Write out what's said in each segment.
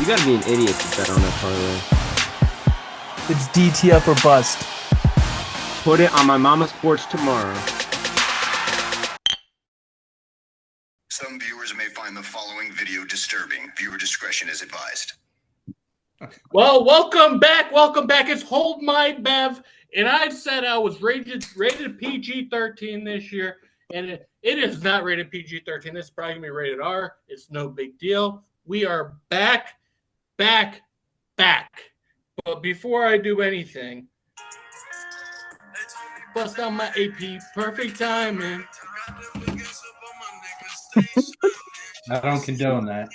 gotta be an idiot to bet on that parlay. It's DTF or bust. Put it on my mama's porch tomorrow. Some viewers may find the following video disturbing. Viewer discretion is advised. Well, welcome back. Welcome back. It's Hold My Bev. And I said I was rated PG-13 this year. And it is not rated PG-13. This is probably going to be rated R. It's no big deal. We are back. But before I do anything, bust out my AP. Perfect timing. I don't condone that.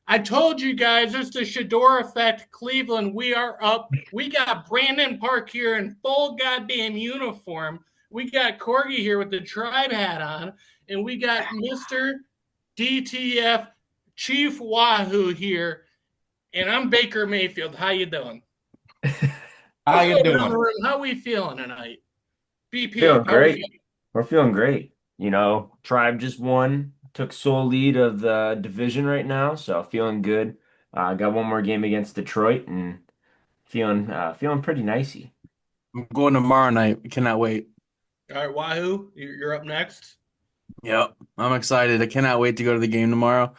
I told you guys, it's the Shador effect. Cleveland, we are up. We got Brandon Park here in full goddamn uniform. We got Corgy here with the tribe hat on. And we got Mr. DTF Chief Wahoo here. And I'm Baker Mayfield. How you doing? How you doing? How we feeling tonight? BP. Feeling great. We're feeling great. You know, Tribe just won. Took sole lead of the division right now, so feeling good. Got one more game against Detroit and feeling pretty nicey. I'm going tomorrow night. Cannot wait. All right, Wahoo, you're up next. Yep. I'm excited. I cannot wait to go to the game tomorrow.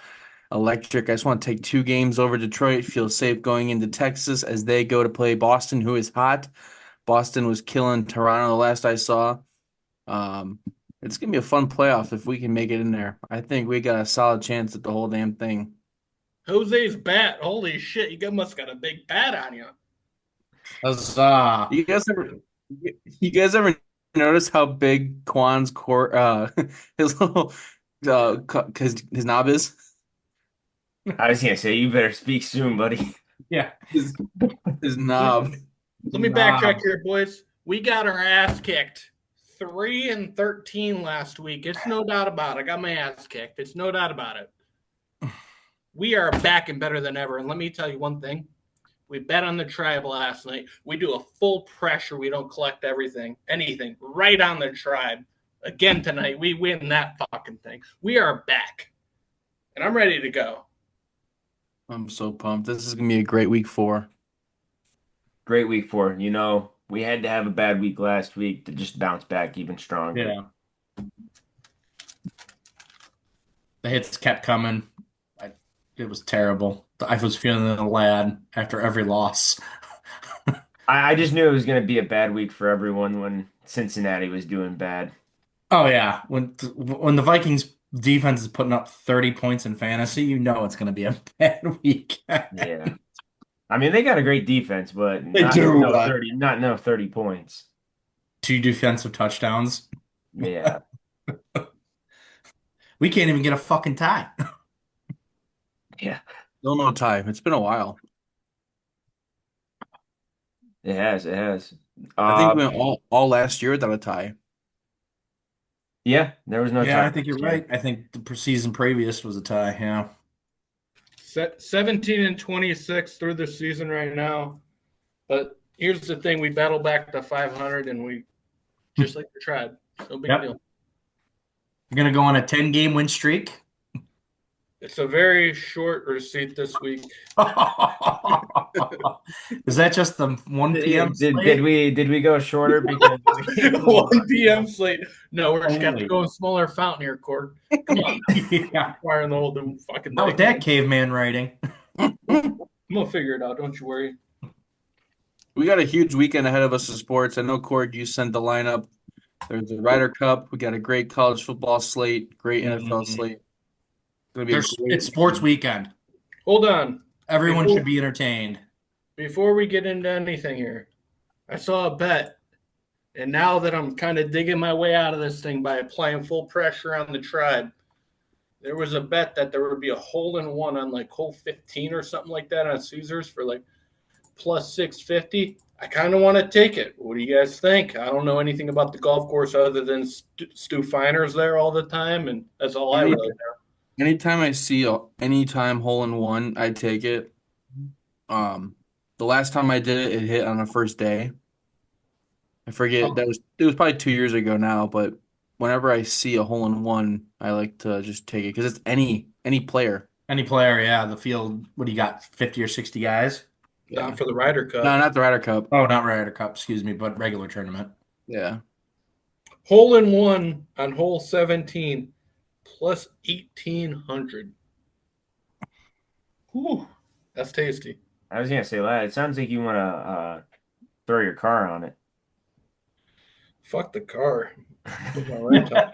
Electric. I just want to take 2 games over Detroit. Feel safe going into Texas as they go to play Boston, who is hot. Boston was killing Toronto the last I saw. It's going to be a fun playoff if we can make it in there. I think we got a solid chance at the whole damn thing. Jose's bat. Holy shit, you must got a big bat on you. Huzzah. You guys ever notice how big Quan's his little his knob is? I was gonna say, you better speak soon, buddy. Yeah. His knob. Let me backtrack here, boys. We got our ass kicked. 3-13 last week. It's no doubt about it. I got my ass kicked. It's no doubt about it. We are back and better than ever. And let me tell you one thing. We bet on the tribe last night. We do a full pressure. We don't collect anything, right on the tribe. Again tonight, we win that fucking thing. We are back. And I'm ready to go. I'm so pumped. This is going to be a great week 4. Great week 4. You know, we had to have a bad week last week to just bounce back even stronger. Yeah. The hits kept coming. It was terrible. I was feeling a lad after every loss. I just knew it was going to be a bad week for everyone when Cincinnati was doing bad. Oh, yeah. When the Vikings defense is putting up 30 points in fantasy, you know it's going to be a bad week. Yeah. I mean, they got a great defense, but They do. Not no 30 points. 2 defensive touchdowns. Yeah. We can't even get a fucking tie. Yeah. Still no tie. It's been a while. It has. I think we went all last year without a tie. Yeah, there was no tie. Yeah, I think you're right. I think the season previous was a tie, yeah. 17-26 through the season right now. But here's the thing. We battle back to 500, and we just like the tribe. No big deal. You're going to go on a 10-game win streak? It's a very short receipt this week. Is that just the 1 p.m. Did we go shorter because 1 p.m. slate? No, we're just got to go in smaller fountain here, Cord. Come on. Yeah. Firing the whole fucking Not with that caveman writing. I'm gonna figure it out. Don't you worry. We got a huge weekend ahead of us in sports. I know, Cord, you sent the lineup. There's the Ryder Cup. We got a great college football slate, great NFL slate. It's sports weekend. Hold on. Everyone should be entertained. Before we get into anything here, I saw a bet, and now that I'm kind of digging my way out of this thing by applying full pressure on the tribe, there was a bet that there would be a hole-in-one on like hole 15 or something like that on Caesars for like plus 650. I kind of want to take it. What do you guys think? I don't know anything about the golf course other than Stu Finer's there all the time, and that's all I really know. Anytime I see anytime hole-in-one, I take it. The last time I did it, it hit on the first day. I forget it was probably 2 years ago now, but whenever I see a hole-in-one, I like to just take it because it's any player. Any player, yeah. The field, what do you got? 50 or 60 guys? Not for the Ryder No, Cup. not the Ryder Cup. Oh, not Ryder Cup, excuse me, but regular tournament. Yeah. Hole in one on hole 17 plus 1,800. Whew, that's tasty. I was gonna say, lad, it sounds like you want to throw your car on it. Fuck the car. Put my rental.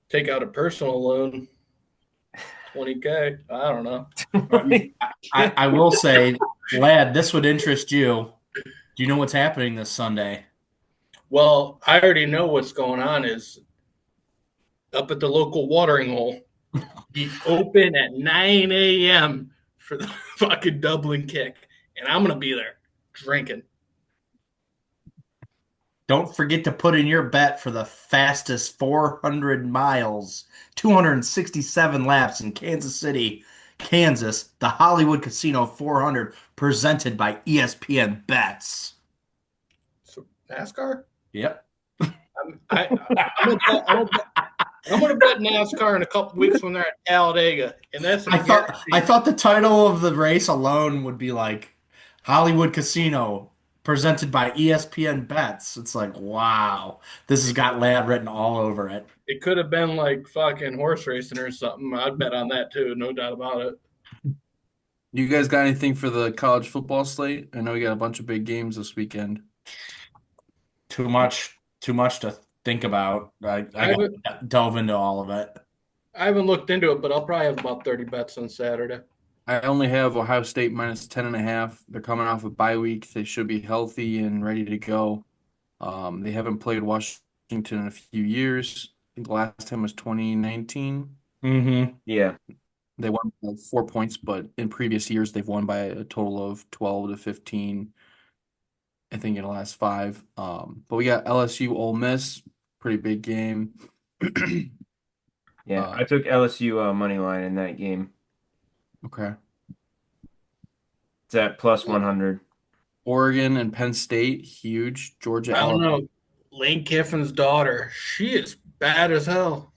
Take out a personal loan. 20K. I don't know. I will say, lad, this would interest you. Do you know what's happening this Sunday? Well, I already know what's going on is up at the local watering hole. Be open at 9 a.m. for the fucking Dublin kick. And I'm going to be there drinking. Don't forget to put in your bet for the fastest 400 miles, 267 laps in Kansas City, Kansas, the Hollywood Casino 400, presented by ESPN Bets. So, NASCAR? Yep. I'm gonna bet NASCAR in a couple weeks when they're at Talladega, and that's I thought the title of the race alone would be like Hollywood Casino presented by ESPN Bets. It's like, wow, this has got Lad written all over it. it could have been like fucking horse racing or something. I'd bet on that too, no doubt about it. You guys got anything for the college football slate? I know we got a bunch of big games this weekend. Too much to think about. I got to delve into all of it. I haven't looked into it, but I'll probably have about 30 bets on Saturday. I only have Ohio State minus 10.5. They're coming off a bye week. They should be healthy and ready to go. They haven't played Washington in a few years. I think the last time was 2019. Mm-hmm. Yeah. They won by 4 points, but in previous years they've won by a total of 12 to 15. I think in the last five. But we got LSU Ole Miss, pretty big game. Yeah, I took LSU money line in that game. Okay. It's at plus 100. Oregon and Penn State, huge. Georgia, I don't Alabama. know. Lane Kiffin's daughter, she is bad as hell.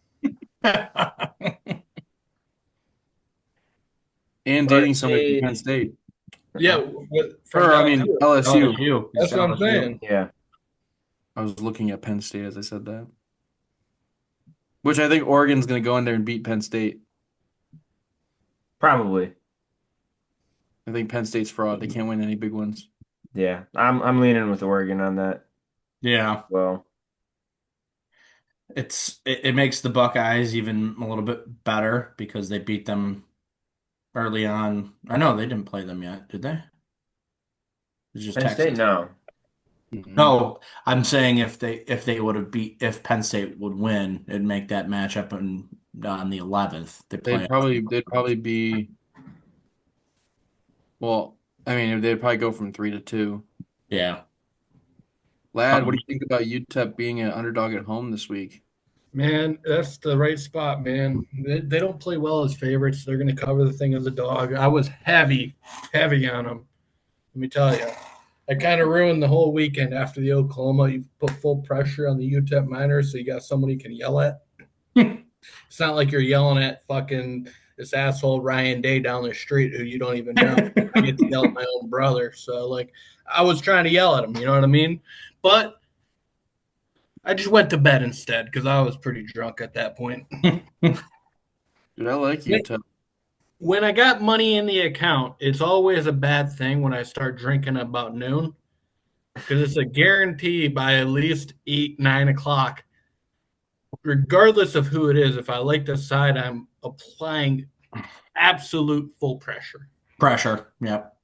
And dating somebody from Penn State. Yeah, LSU. LSU. That's what I'm saying. Yeah. I was looking at Penn State as I said that. Which I think Oregon's going to go in there and beat Penn State. Probably. I think Penn State's fraud. They can't win any big ones. Yeah, I'm leaning with Oregon on that. Yeah. Well, it makes the Buckeyes even a little bit better because they beat them early on. I know they didn't play them yet, did they? It was just Penn State, Texas. no. No, I'm saying if they would have beat if Penn State would win, it'd make that matchup on the 11th. They'd probably be. Well, I mean, they'd probably go from 3-2. Yeah. Lad, what do you think about UTEP being an underdog at home this week? Man, that's the right spot, man. They don't play well as favorites. They're going to cover the thing as a dog. I was heavy on them. Let me tell you. I kind of ruined the whole weekend after the Oklahoma. You put full pressure on the UTEP Miners, so you got someone you can yell at. It's not like you're yelling at fucking this asshole Ryan Day down the street who you don't even know. I get to yell at my own brother. So, like, I was trying to yell at him. You know what I mean? But I just went to bed instead because I was pretty drunk at that point. Dude, I like UTEP. When I got money in the account, it's always a bad thing when I start drinking about noon because it's a guarantee by at least 8, 9 o'clock. Regardless of who it is, if I like the side, I'm applying absolute full pressure. Yep.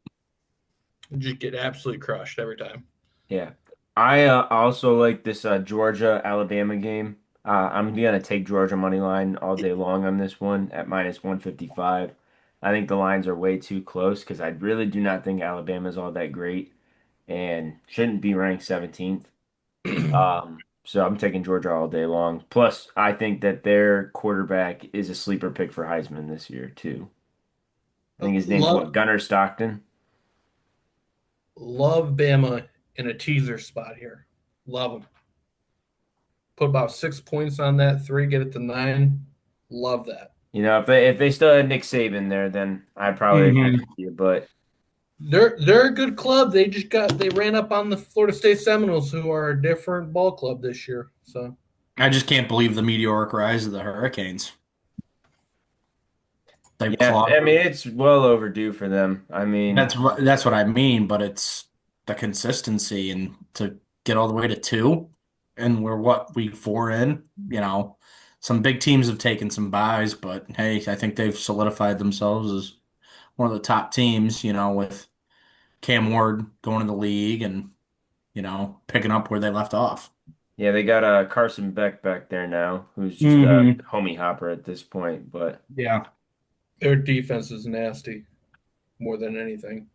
Just get absolutely crushed every time. Yeah. I also like this Georgia Alabama game. I'm gonna take Georgia money line all day long on this one at minus 155. I think the lines are way too close because I really do not think Alabama is all that great and shouldn't be ranked 17th. So I'm taking Georgia all day long. Plus, I think that their quarterback is a sleeper pick for Heisman this year too. I think his name's what, Gunnar Stockton. Love Bama in a teaser spot here. Love them. Put about 6 points on that 3, get it to 9. Love that. if they still had Nick Saban there, then I'd probably agree with you. But They're a good club. They ran up on the Florida State Seminoles, who are a different ball club this year. So I just can't believe the meteoric rise of the Hurricanes. They yeah, clawed. I mean it's well overdue for them. I mean, That's what I mean, but it's the consistency and to get all the way to two, and we're what week four in. Some big teams have taken some buys, but hey, I think they've solidified themselves as one of the top teams. With Cam Ward going to the league and picking up where they left off. yeah, they got Carson Beck back there now, who's just a Hmm. homie hopper at this point. But Yeah, their defense is nasty more than anything.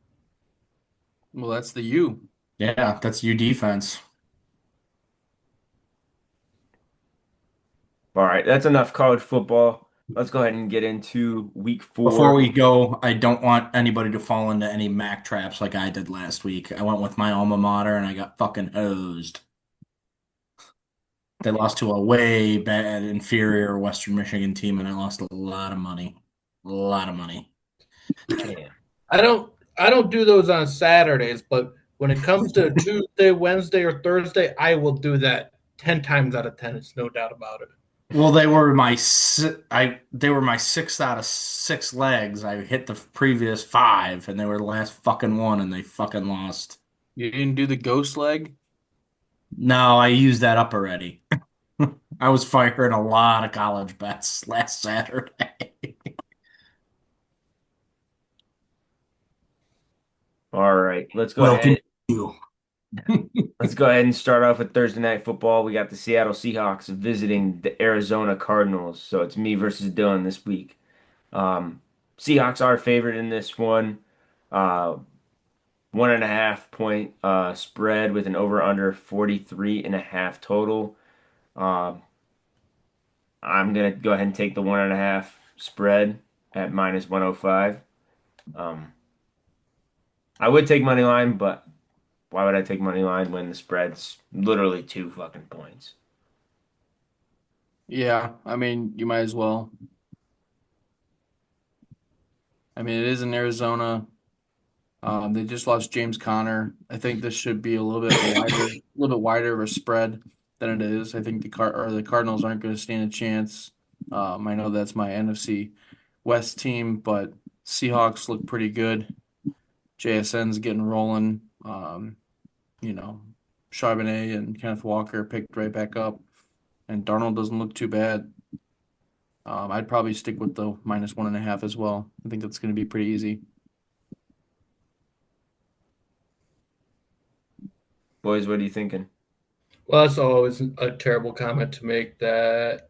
Well, that's the U. yeah, that's you defense. all right, that's enough college football. Let's go ahead and get into week Before four. we go, I don't want anybody to fall into any Mac traps like I did last week. I went with my alma mater and I got fucking hosed. They lost to a way bad, inferior Western Michigan team, and I lost a lot of money. A lot of money. Damn. I don't do those on Saturdays, but when it comes to Tuesday, Wednesday, or Thursday, I will do that 10 times out of 10. It's no doubt about it. Well, they were my six out of six legs. I hit the previous five, and they were the last fucking one, and they fucking lost. You didn't do the ghost leg? No, I used that up already. I was firing a lot of college bets last Saturday. All right, let's go Will ahead. continue. Let's go ahead and start off with Thursday Night Football. We got the Seattle Seahawks visiting the Arizona Cardinals. So it's me versus Dylan this week. Um, Seahawks are favored in this one. 1.5 point spread with an over under 43.5 total. Um, I'm gonna go ahead and take the 1.5 spread at minus 105. Um, I would take money line, but why would I take money line when the spread's literally 2 fucking points? Yeah, I mean, you might as well. I mean, it is in Arizona. They just lost James Conner. I think this should be a little bit wider of a spread than it is. I think the Cardinals aren't going to stand a chance. I know that's my NFC West team, but Seahawks look pretty good. JSN's getting rolling. You know, Charbonnet and Kenneth Walker picked right back up, and Darnold doesn't look too bad. I'd probably stick with the minus 1.5 as well. I think that's going to be pretty easy. Boys, what are you thinking? Well, that's always a terrible comment to make. That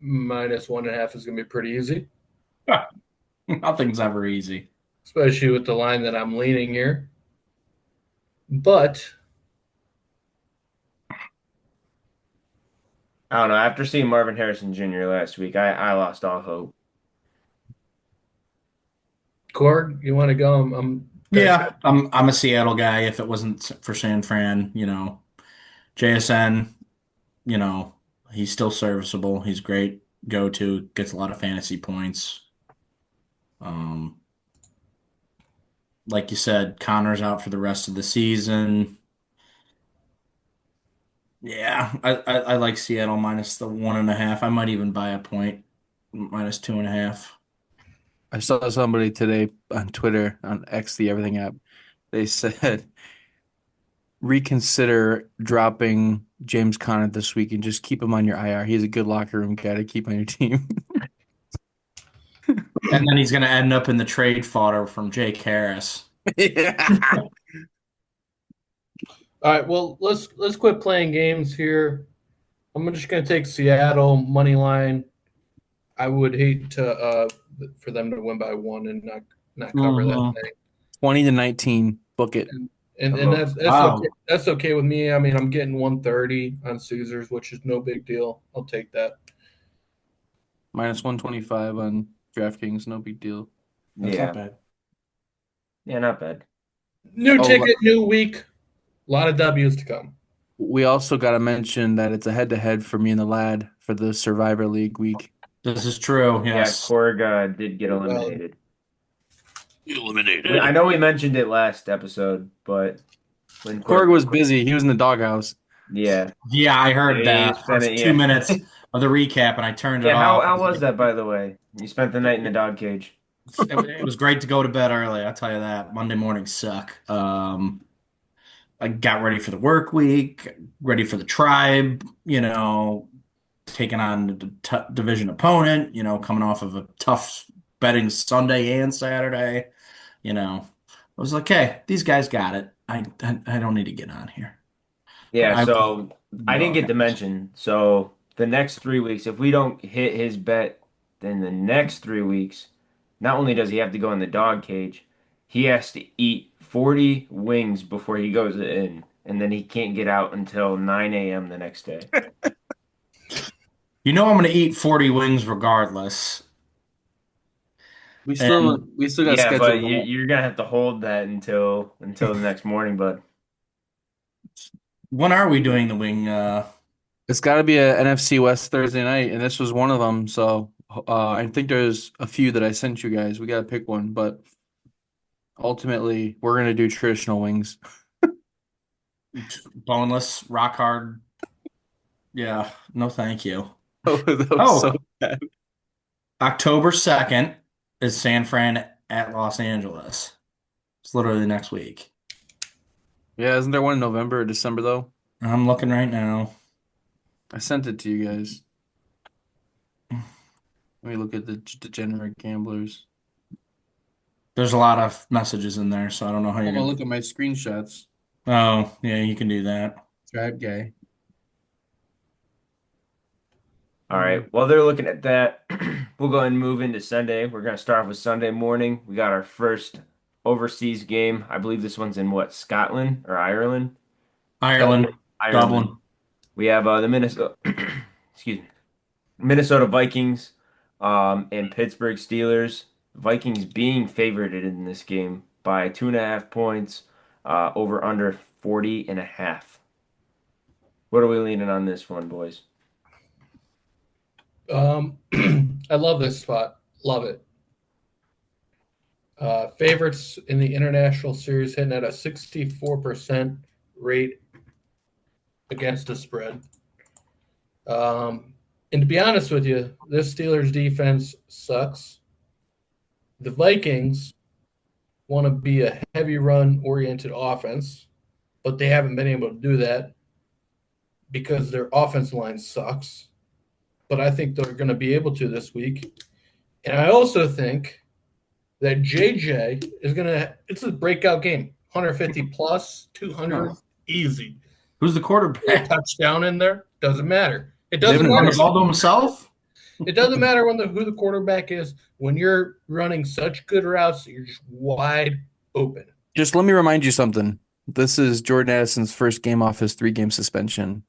minus 1.5 is going to be pretty easy, Nothing's ever easy. especially with the line that I'm leaning here. But I don't know. After seeing Marvin Harrison Jr. last week, I lost all hope. Cord, you want to go? I'm Yeah, I'm a Seattle guy. If it wasn't for San Fran, JSN, you know, he's still serviceable. He's great. Go to gets a lot of fantasy points. Um, like you said, Connor's out for the rest of the season. Yeah, I like Seattle minus the 1.5. I might even buy a point minus 2.5. I saw somebody today on Twitter, on X, the everything app. They said reconsider dropping James Conner this week and just keep him on your IR. He's a good locker room guy to keep on your team. And then he's going to end up in the trade fodder from Jake Harris. Yeah. all right. Well, let's quit playing games here. I'm just going to take Seattle money line. I would hate to for them to win by one and not cover that Hmm. thing. 20-19. Book it. And that's Wow. okay. That's okay with me. I mean, I'm getting 130 on Caesars, which is no big deal. I'll take that. Minus 125 on DraftKings. No big deal. That's not Yeah. bad. Yeah, not bad. New Oh, ticket, new week. A lot of W's to come. we also got to mention that it's a head-to-head for me and the lad for the Survivor League week. This is true. Yeah, Yes. Korg did get Well, eliminated. I Eliminated. know we mentioned it last episode, but when Korg Korg, was busy. He was in the doghouse. yeah, Yeah, I yeah, heard he the spent it. first two Yeah, minutes of the recap and I turned it yeah. off. How was that, by the way? You spent the night in the dog cage. It was great to go to bed early. I'll tell you that. Monday mornings suck. I got ready for the work week, ready for the tribe, taking on the division opponent, coming off of a tough betting Sunday and Saturday. I was like, hey, these guys got it. I don't need to get on here. But Yeah, I was so I didn't get to doghouse. mention. So the next 3 weeks, if we don't hit his bet, then the next 3 weeks, not only does he have to go in the dog cage, he has to eat 40 wings before he goes in, and then he can't get out until 9 a.m. the next day. I'm going to eat 40 wings regardless. We still And we still got Yeah, but scheduled you're gonna have to hold that until the next morning, bud. when are we doing the wing? It's got to be a NFC West Thursday night, and this was one of them. So I think there's a few that I sent you guys. We got to pick one, but ultimately we're gonna do traditional wings. Boneless, rock hard. Yeah, no, thank you. That was so Oh, bad. October 2nd is San Fran at Los Angeles. It's literally next week. Yeah, isn't there one in November or December though? I'm looking right now. I sent it to you guys. Let me look at the degenerate gamblers. There's a lot of messages in there, so I don't know how I'm you're gonna gonna. look at my screenshots. Oh, yeah, you can do that. Tribe guy. All right. While they're looking at that, we'll go ahead and move into Sunday. We're gonna start off with Sunday morning. We got our first overseas game. I believe this one's in what, Scotland or Ireland? Ireland, Ireland. Dublin. We have the Minnesota, excuse me, Minnesota Vikings, and Pittsburgh Steelers. Vikings being favored in this game by 2.5 points, over under 40.5. What are we leaning on this one, boys? um, I love this spot. Love it. Favorites in the international series hitting at a 64% rate against the spread. And to be honest with you, this Steelers defense sucks. The Vikings want to be a heavy run oriented offense, but they haven't been able to do that because their offense line sucks. But I think they're going to be able to this week. And I also think that JJ is going to, it's a breakout game 150 plus, 200, Oh, easy. who's the A quarterback? touchdown in there, doesn't matter. It Living doesn't in Run matter. the ball to himself? It doesn't matter who the quarterback is. When you're running such good routes, you're just wide open. Just let me remind you something. This is Jordan Addison's first game off his 3 game suspension.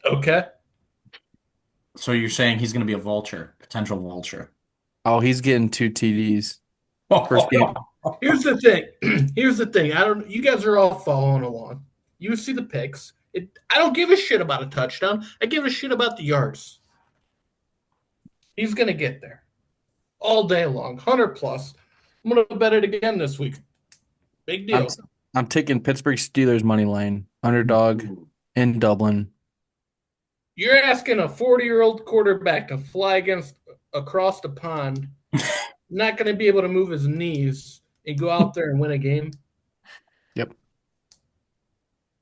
Okay. So you're saying he's going to be a vulture, potential vulture. Oh, he's getting 2 TDs. First game. Here's the thing. Here's the thing. I don't. You guys are all following along. You see the picks. I don't give a shit about a touchdown. I give a shit about the yards. He's gonna get there all day long, 100 plus. I'm gonna bet it again this week. Big I'm deal. I'm taking Pittsburgh Steelers money line underdog in Dublin. You're asking a 40-year-old quarterback to fly against across the pond, not going to be able to move his knees and go out there and win a game. Yep.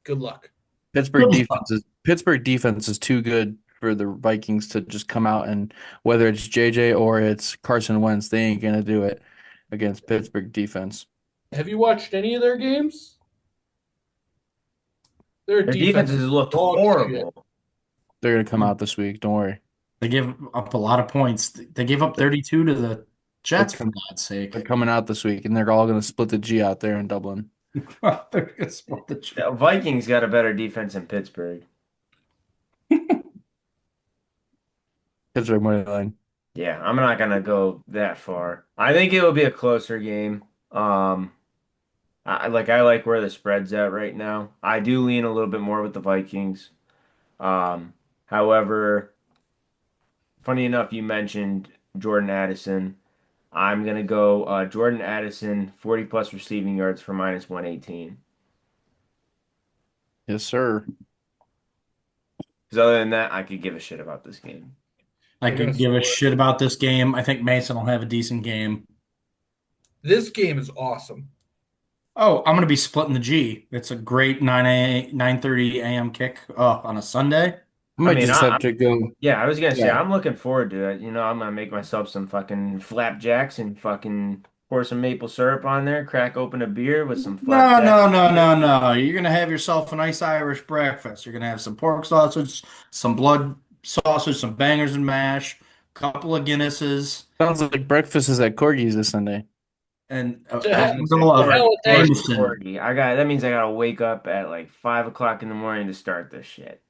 Good luck. Pittsburgh defense is too good for the Vikings to just come out and whether it's JJ or it's Carson Wentz, they ain't gonna do it against Pittsburgh defense. Have you watched any of their games? Their Their defense defenses is looked dog shit. horrible. They're gonna come out this week. Don't worry. They give up a lot of points. They gave up 32 to the They're, Jets, for com- God's they're sake. coming out this week, and they're all gonna split the G out there in Dublin. They're gonna split the The Jets. Vikings got a better defense than Pittsburgh. Pittsburgh money line. Yeah, I'm not gonna go that far. I think it will be a closer game. I like where the spread's at right now. I do lean a little bit more with the Vikings. Um, however, Funny enough, you mentioned Jordan Addison. I'm gonna go Jordan Addison, 40 plus receiving yards for minus 118. Yes, sir. Because other than that, I could give a shit about this game. I They're gonna could give a score. shit about this game. I think Mason will have a decent game. This game is awesome. Oh, I'm gonna be splitting the G. It's a great 9:30 a.m. kick on a Sunday. I I might mean, just have to go. yeah, I was gonna say Yeah. I'm looking forward to it. I'm gonna make myself some fucking flapjacks and fucking pour some maple syrup on there, crack open a beer with some No, flapjack no, no, cheese. no, no. You're gonna have yourself a nice Irish breakfast. You're gonna have some pork sausage, some blood sausage, some bangers and mash, couple of Guinnesses, Sounds like breakfast is at Corgy's this Sunday. and To, I you're was he- gonna say gonna love to hell it. with that. Jameson. Corgy. That means I gotta wake up at like 5 o'clock in the morning to start this shit.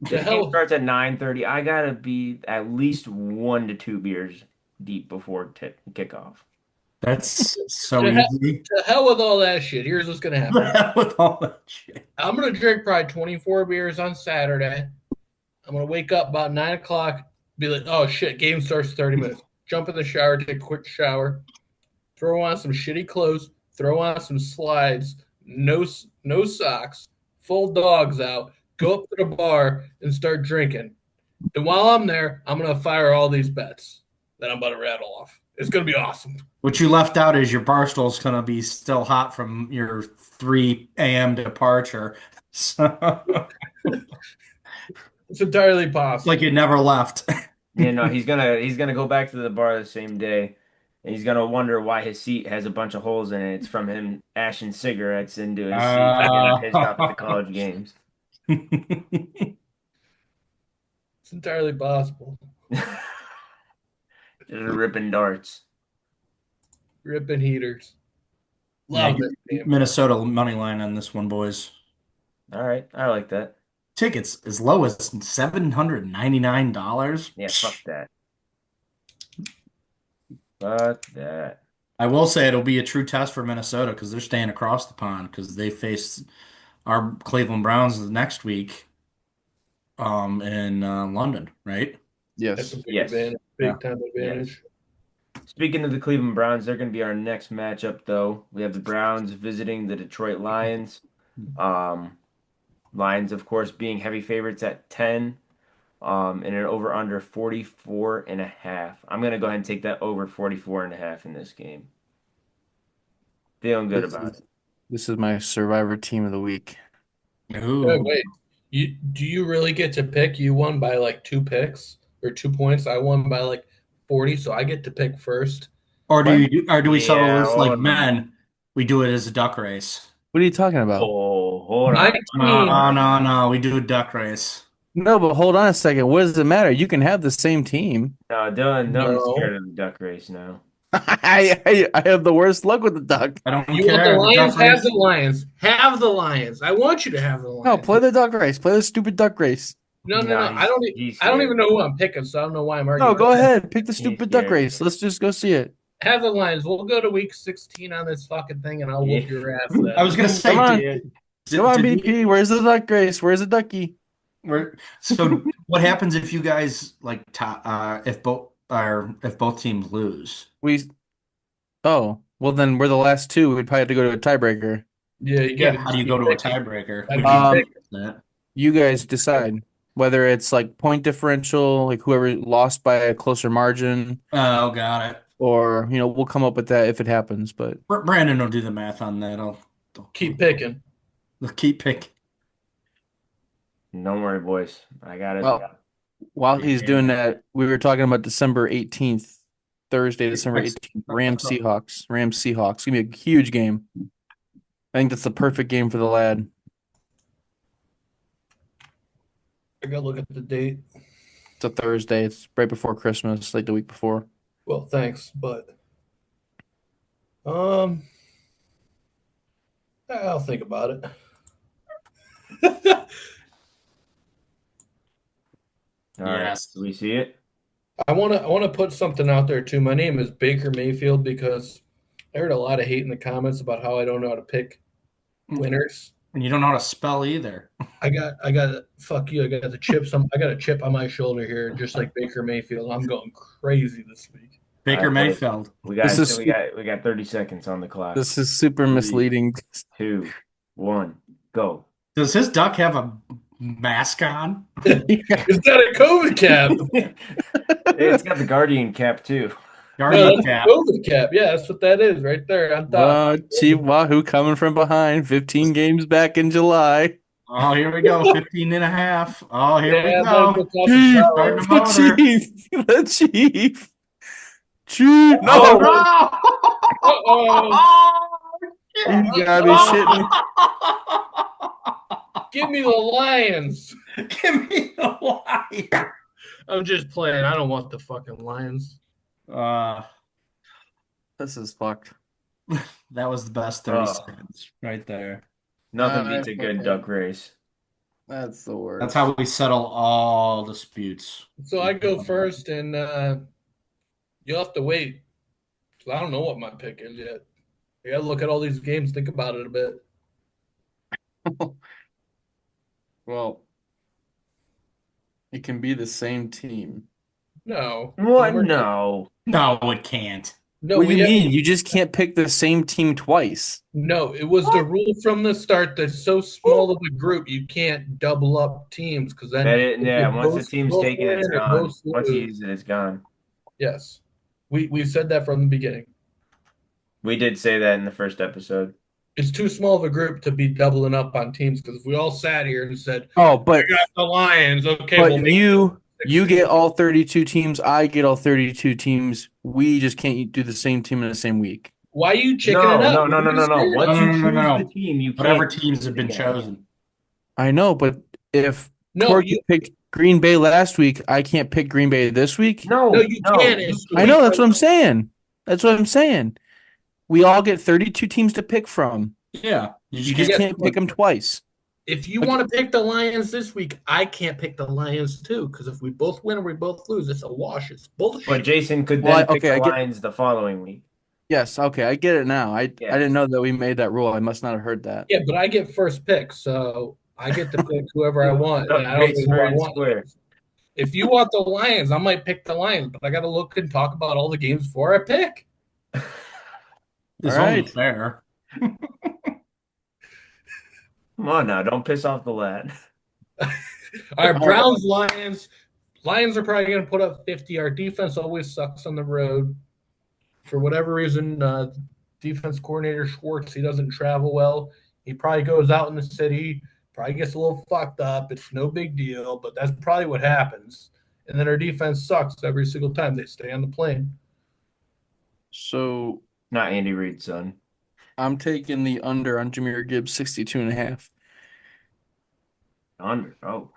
To This game hell, starts at 9:30. I gotta be at least 1 to 2 beers deep before kickoff. That's so to, hell, easy. to hell with all that shit. Here's what's gonna happen. With all that shit. I'm gonna drink probably 24 beers on Saturday. I'm gonna wake up about 9 o'clock, be like, oh shit, game starts 30 minutes. Jump in the shower, take a quick shower, throw on some shitty clothes, throw on some slides, no socks, full dogs out, go up to the bar and start drinking. And while I'm there, I'm gonna fire all these bets that I'm about to rattle off. It's gonna be awesome. What you left out is your bar stool's gonna be still hot from your 3 a.m. departure. So, It's entirely possible. like it never left. He's gonna go back to the bar the same day, and he's gonna wonder why his seat has a bunch of holes in it. It's from him ashing cigarettes into his seat and getting pissed off at the college games. It's entirely possible. Just ripping darts. Ripping heaters. Yeah, Love this game. Minnesota money line on this one, boys. All right, I like that. Tickets as low as $799. Yeah, fuck that. Fuck that. I will say it'll be a true test for Minnesota because they're staying across the pond because they face our Cleveland Browns next week in London, right? That's a Yes. big Yes. advantage, big time advantage. Speaking of the Cleveland Browns, they're going to be our next matchup, though. We have the Browns visiting the Detroit Lions. Lions, of course, being heavy favorites at 10, and an over under 44 and a half. I'm going to go ahead and take that over 44 and a half in this game. Feeling good about it. This is my Survivor team of the week. Ooh. Wait. Do you really get to pick? You won by like 2 picks or 2 points. I won by like 40, so I get to pick first. Or do What? you do, or do we settle Yeah, this like hold on. men? We do it as a duck race. What are you talking about? Oh, hold My on. team, No. We do a duck race. No, but hold on a second. What does it matter? You can have the same team. No, Dylan's No. scared of the duck race now. I have the worst luck with the duck. I don't you care. want the The Lions? duck Have race. the Lions. Have the Lions. I want you to have the Lions. No, play the duck race. Play the stupid duck race. No. No, I don't. he's I don't scared. even know who I'm picking, so I don't know why I'm arguing. No, go ahead. Pick the He's stupid duck scared. race. Let's just go see it. Have the Lions. We'll go to week 16 on this fucking thing, and I'll whoop Yeah. your ass. Then. I was gonna say, Come on. did- Come on, did- BP. Where's the duck race? Where's the ducky? so what happens if you guys like if both teams lose? Oh, well, then we're the last two. We'd probably have to go to a tiebreaker. Yeah, you got. How do you go to a tiebreaker? How do Would you you Um, pick that? You guys decide whether it's like point differential, like whoever lost by a closer margin, Oh, got it. or we'll come up with that if it happens. But Brandon will do the math on that. I'll keep picking? keep picking. Don't worry, boys. I got it. well, while he's doing that, we were talking about December 18th, Thursday, December 18th, Rams Seahawks. It's gonna be a huge game. I think that's the perfect game for the lad. I gotta look at the date. It's a Thursday. It's right before Christmas, like the week before. Well, thanks, but I'll think about it. All right. Yes. Do we see it? I wanna put something out there too. My name is Baker Mayfield because I heard a lot of hate in the comments about how I don't know how to pick winners. And you don't know how to spell either. fuck you. I got the chips. I got a chip on my shoulder here, just like Baker Mayfield. I'm going crazy this week. All Baker right, boys. Mayfield. We This got is we got we got 30 seconds on the clock. this is super 3, misleading. 2, 1, go. Does his duck have a mask on? Is that a COVID cap? It's got the Guardian cap too. No, Guardian that's cap. a COVID cap. Yeah, that's what that is right there on top. Chief Wahoo coming from behind. 15 games back in July. Oh, here we go. 15 and a half. Oh, here we Yeah, go. that's the Starting power. the motor. The Chief. Chief. Oh, No. no. Uh-oh. You gotta be shitting me. Give me the Lions. Give me the light. I'm just playing. I don't want the fucking Lions. This is fucked. That was the best 30 Oh. seconds right there. Nothing beats a good okay. duck race. That's the worst. That's how we settle all disputes. So I go first, and you'll have to wait. So I don't know what my pick is yet. I got to look at all these games, think about it a bit. Well, it can be the same team. No. What? No. No, it can't. No, What do we you have- mean? You just can't pick the same team twice. No, it was the rule from the start that's so small of a group you can't double up teams because then Yeah, if once the both- team's both taken, it's win or gone. both Once you lose- use it, it's gone. Yes. We said that from the beginning. We did say that in the first episode. It's too small of a group to be doubling up on teams because if we all sat here and said, Oh, but I got the Lions, okay, but we'll make you it you 16. get all 32 teams. I get all 32 teams. We just can't do the same team in the same week. Why are you chicking No, it up? no. Once you choose No. the team, you Whatever can't teams have been again. chosen. I know, but if No, Corky you, picked Green Bay last week, I can't pick Green Bay this week. No, no, you can't. It's the I know. week That's what right- I'm saying. That's what I'm saying. We all get 32 teams to pick from. Yeah. You just get- can't pick them twice. If you want to pick the Lions this week, I can't pick the Lions too because if we both win or we both lose, it's a wash. It's bullshit. But Jason could Well, then pick okay, the I get- Lions the following week. Yes. Okay. I get it now. I didn't know that we made that rule. I must not have heard that. Yeah, but I get first pick, so I get to pick whoever I want. Oh, And I don't great, know who I fair and want. square. If you want the Lions, I might pick the Lions, but I got to look and talk about all the games before I pick. It's All only right. fair. Come on now, don't piss off the lad. All right, Browns, Lions. Lions are probably going to put up 50. Our defense always sucks on the road. For whatever reason, defense coordinator Schwartz, he doesn't travel well. He probably goes out in the city, probably gets a little fucked up. It's no big deal, but that's probably what happens. And then our defense sucks every single time they stay on the plane. So Not Andy Reid's son. I'm taking the under on Jahmyr Gibbs 62.5. Under. Oh.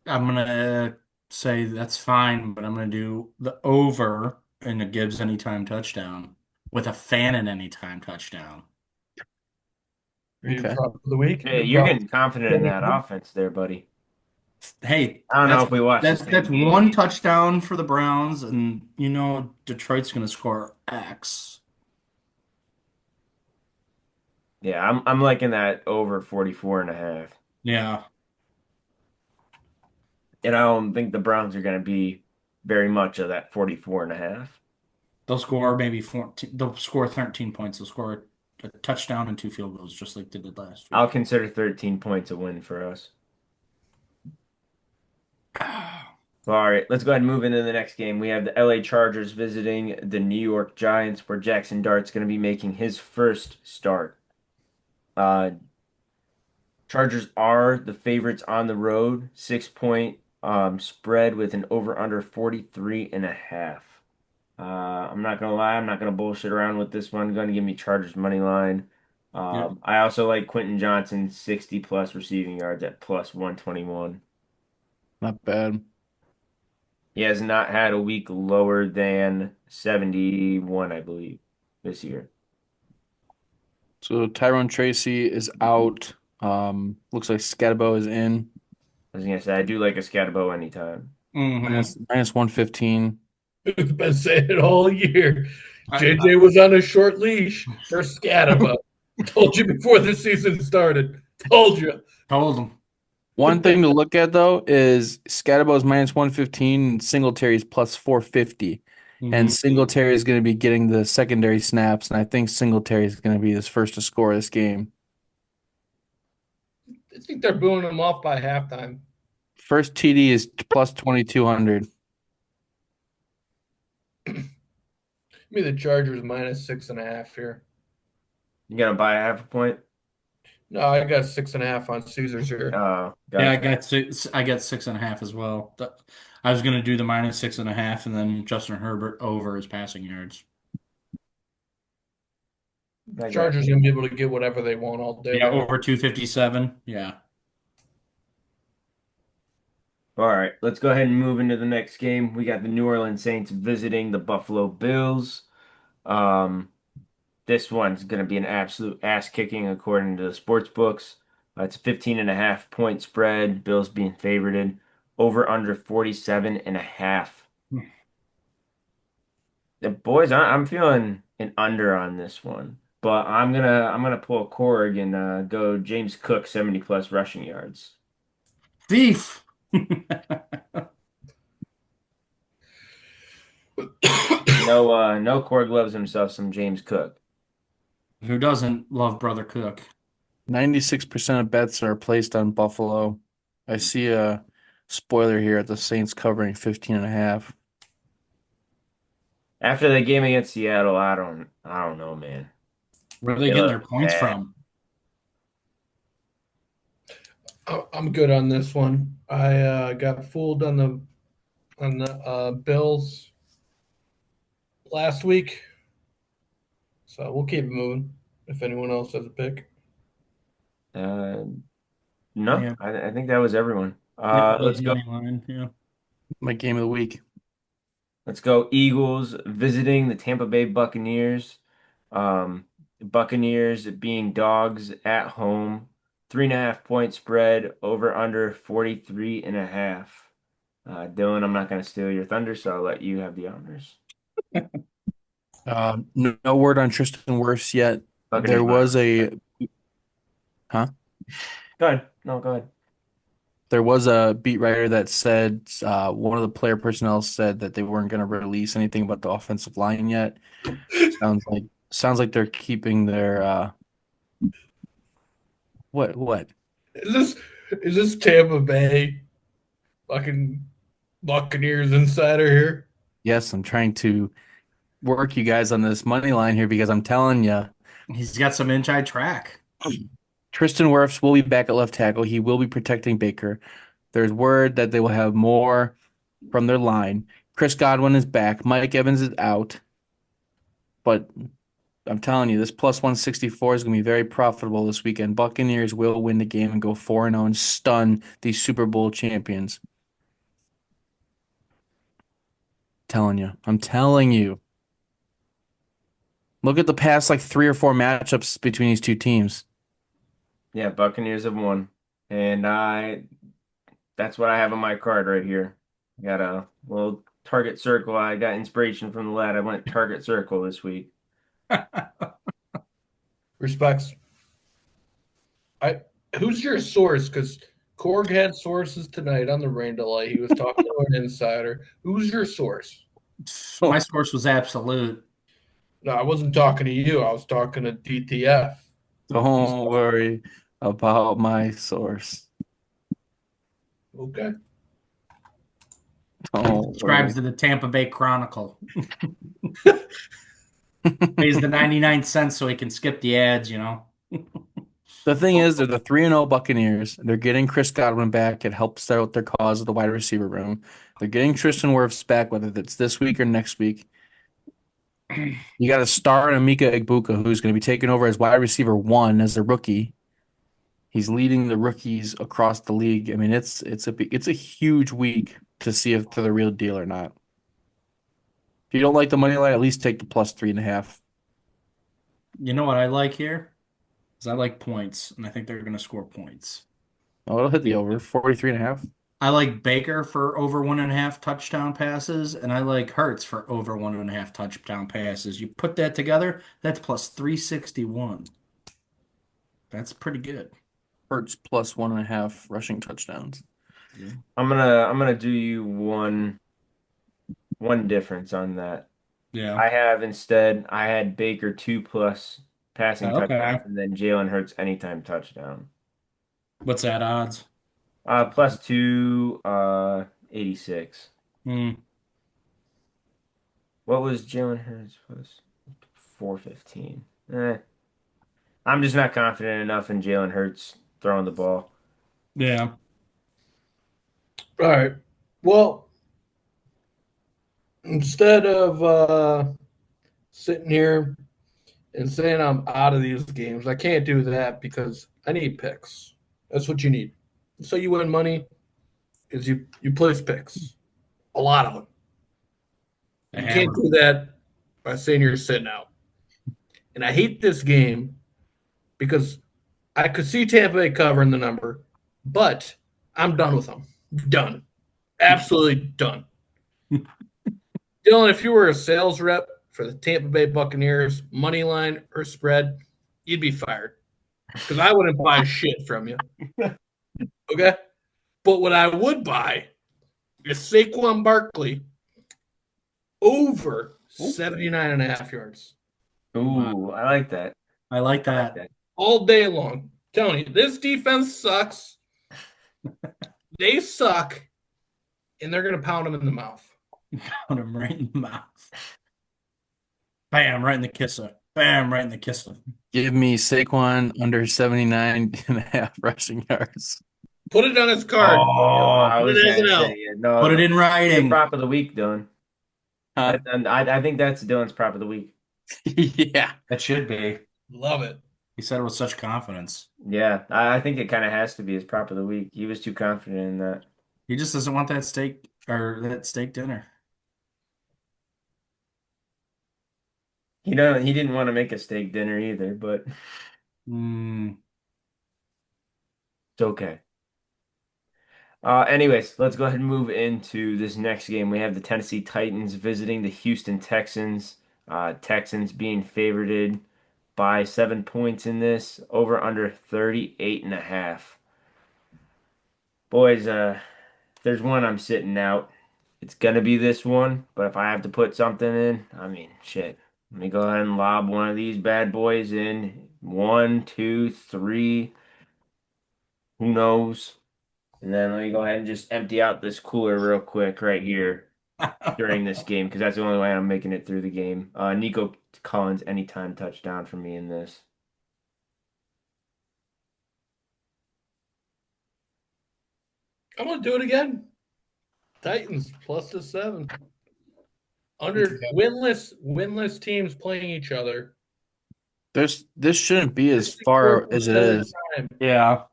I'm going to say that's fine, but I'm going to do the over in the Gibbs anytime touchdown with a Fannin anytime touchdown. Okay. Prop of the week. Hey, you're getting confident in that offense there, buddy. Hey, I don't know if we watched that's the same game. one touchdown for the Browns, and you know Detroit's going to score X. Yeah, I'm liking that over 44.5. Yeah. And I don't think the Browns are going to be very much of that 44.5. They'll score maybe 14. They'll score 13 points. They'll score a touchdown and 2 field goals, just like they did last week. I'll consider 13 points a win for us. All right, let's go ahead and move into the next game. We have the LA Chargers visiting the New York Giants, where Jackson Dart's going to be making his first start. Chargers are the favorites on the road, 6-point spread with an over-under 43.5. I'm not going to lie, I'm not going to bullshit around with this one. Going to give me Chargers money line. I also like Quentin Johnson, 60-plus receiving yards at plus 121. Not bad. He has not had a week lower than 71, I believe, this year. So Tyrone Tracy is out. Looks like Scatabo is in. I was going to say, I do like a Scatabo anytime. Mhm. Minus 115. We've been saying it all year. JJ was on a short leash for Scataba. Told you before the season started. Told you. Told him. One thing to look at though is Scatterbo's minus 115 and Singletary's plus 450. And Mhm. Singletary is going to be getting the secondary snaps, and I think Singletary is going to be his first to score this game. I think they're booing him off by halftime. First TD is plus 2,200. Give me the Chargers minus 6.5 here. You gonna buy a half a point? No, I got 6.5 on Caesars here. Oh, Yeah, I gotcha. got six. I got 6.5 as well. I was going to do the minus 6.5, and then Justin Herbert over his passing yards. I got Chargers you. gonna be able to get whatever they want all day Yeah, long. over 257. Yeah. All right, let's go ahead and move into the next game. We got the New Orleans Saints visiting the Buffalo Bills. Um, this one's going to be an absolute ass kicking according to the sports books. It's a 15.5 point spread. Bills being favorited. Over under 47.5. The boys, I'm feeling an under on this one, but I'm gonna pull a Corg and go James Cook 70 plus rushing yards. Thief. No Corg loves himself some James Cook. Who doesn't love Brother Cook? 96% of bets are placed on Buffalo. I see a spoiler here at the Saints covering 15 and a half. After the game against Seattle, I don't know, man. Where are they They getting their look points bad. from? I'm good on this one. I got fooled on the Bills last week, so we'll keep it moving. If anyone else has a pick, Uh, no, Yeah. I think that was everyone. Yep, that was Let's the go. money line. Yeah. My game of the week. Let's go Eagles visiting the Tampa Bay Buccaneers. Buccaneers being dogs at home. 3.5 point spread over under 43.5. Dylan, I'm not going to steal your thunder, so I'll let you have the honors. No word on Tristan Wirfs yet. Buccaneers There money. was a huh? Go ahead. No, go ahead. There was a beat writer that said one of the player personnel said that they weren't going to release anything about the offensive line yet. Sounds like they're keeping their what? is this Tampa Bay fucking Buccaneers insider here? Yes, I'm trying to work you guys on this money line here because I'm telling you, He's got some inside track. Tristan Wirfs will be back at left tackle. He will be protecting Baker. There's word that they will have more from their line. Chris Godwin is back. Mike Evans is out. But I'm telling you, this plus 164 is going to be very profitable this weekend. Buccaneers will win the game and go 4-0 and stun these Super Bowl champions. Telling you. I'm telling you. Look at the past like 3 or 4 matchups between these two teams. Yeah, Buccaneers have won. And that's what I have on my card right here. Got a little target circle. I got inspiration from the lad. I went target circle this week. Respects. I who's your source? Because Korg had sources tonight on the rain delay. He was talking to an insider. Who's your source? My source was absolute. No, I wasn't talking to you. I was talking to DTF. Don't worry about my source. Okay. Don't Subscribes worry. to the Tampa Bay Chronicle. Pays the 99 cents so he can skip the ads, you know. The thing is, they're the 3-0 Buccaneers. They're getting Chris Godwin back. It helps out their cause of the wide receiver room. They're getting Tristan Wirfs back, whether it's this week or next week. You got a star in Amika Egbuka, who's going to be taking over as wide receiver 1 as a rookie. He's leading the rookies across the league. I mean, it's a huge week to see if they're the real deal or not. If you don't like the money line, at least take the plus 3.5. You know what I like here? Is I like points, and I think they're going to score points. Oh, it'll hit the over 43.5. I like Baker for over 1.5 touchdown passes, and I like Hurts for over 1.5 touchdown passes. You put that together, that's plus 361. That's pretty good. Hurts plus 1.5 rushing touchdowns. I'm gonna do you one difference on that. Yeah. I had Baker 2+ passing touchdowns Okay. and then Jalen Hurts anytime touchdown. What's that odds? Plus 286. Hmm. What was Jalen Hurts plus 415? I'm just not confident enough in Jalen Hurts throwing the ball. Yeah. All right. Well, instead of sitting here and saying I'm out of these games, I can't do that because I need picks. That's what you need. So you win money is you place picks, a lot of them. A You can't hammer. do that by saying you're sitting out. And I hate this game because I could see Tampa Bay covering the number, but I'm done with them. Done. Absolutely done. Dylan, if you were a sales rep for the Tampa Bay Buccaneers, money line or spread, you'd be fired because I wouldn't buy shit from you. Okay. But what I would buy is Saquon Barkley over 79 and a half yards Ooh, I like that. I like I like that. that. all day long. I'm telling you, this defense sucks. They suck, and they're going to pound them in the mouth. Put him right in the mouth. Bam, right in the kisser. Bam, right in the kisser. Give me Saquon under 79.5 rushing yards. Put it on his card. I Put was it as an gonna L. say yeah, no. Put it in Your writing. prop of the week, Dylan. Huh? And I think that's Dylan's prop of the week. Yeah. That should be. Love it. He said it with such confidence. Yeah, I think it kind of has to be his prop of the week. He was too confident in that. He just doesn't want that steak or that steak dinner. He didn't want to make a steak dinner either, but Mm. it's okay. Anyways, let's go ahead and move into this next game. We have the Tennessee Titans visiting the Houston Texans. Texans being favored by 7 points in this, over under 38.5. Boys, if there's one I'm sitting out, it's gonna be this one. But if I have to put something in, I mean, shit. Let me go ahead and lob one of these bad boys in. One, two, three. Who knows? And then let me go ahead and just empty out this cooler real quick right here during this game because that's the only way I'm making it through the game. Nico Collins, anytime touchdown for me in this. I'm going to do it again. Titans plus the 7. Under winless teams playing each other. This shouldn't be as far as it 64% of is. the time, Yeah.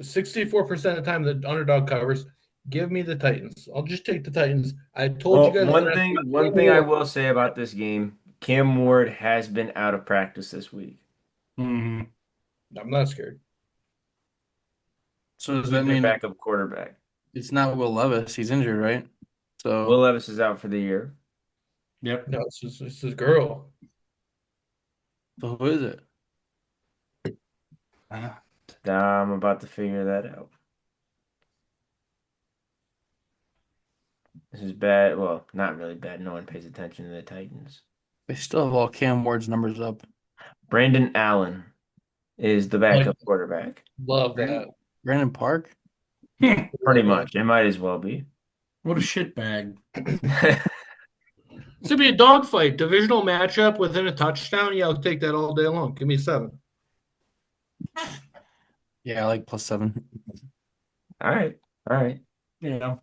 64% of the time the underdog covers. Give me the Titans. I'll just take the Titans. I told you Well, guys last week. one thing I will say about this game, Cam Ward has been out of practice this week. Hmm. I'm not scared. So does He's that their mean backup quarterback. it's not Will Levis? He's injured, right? So Will Levis is out for the year. Yep. No, it's his girl. who is it? Ah. I'm about to figure that out. This is bad. Well, not really bad. No one pays attention to the Titans. They still have all Cam Ward's numbers up. Brandon Allen is the backup quarterback. Love that. Brandon Park? Pretty much. It might as well be. What a shit bag. It's gonna be a dogfight, divisional matchup within a touchdown. Yeah, I'll take that all day long. Give me 7. Yeah, I like plus 7. All right. All right. Yeah.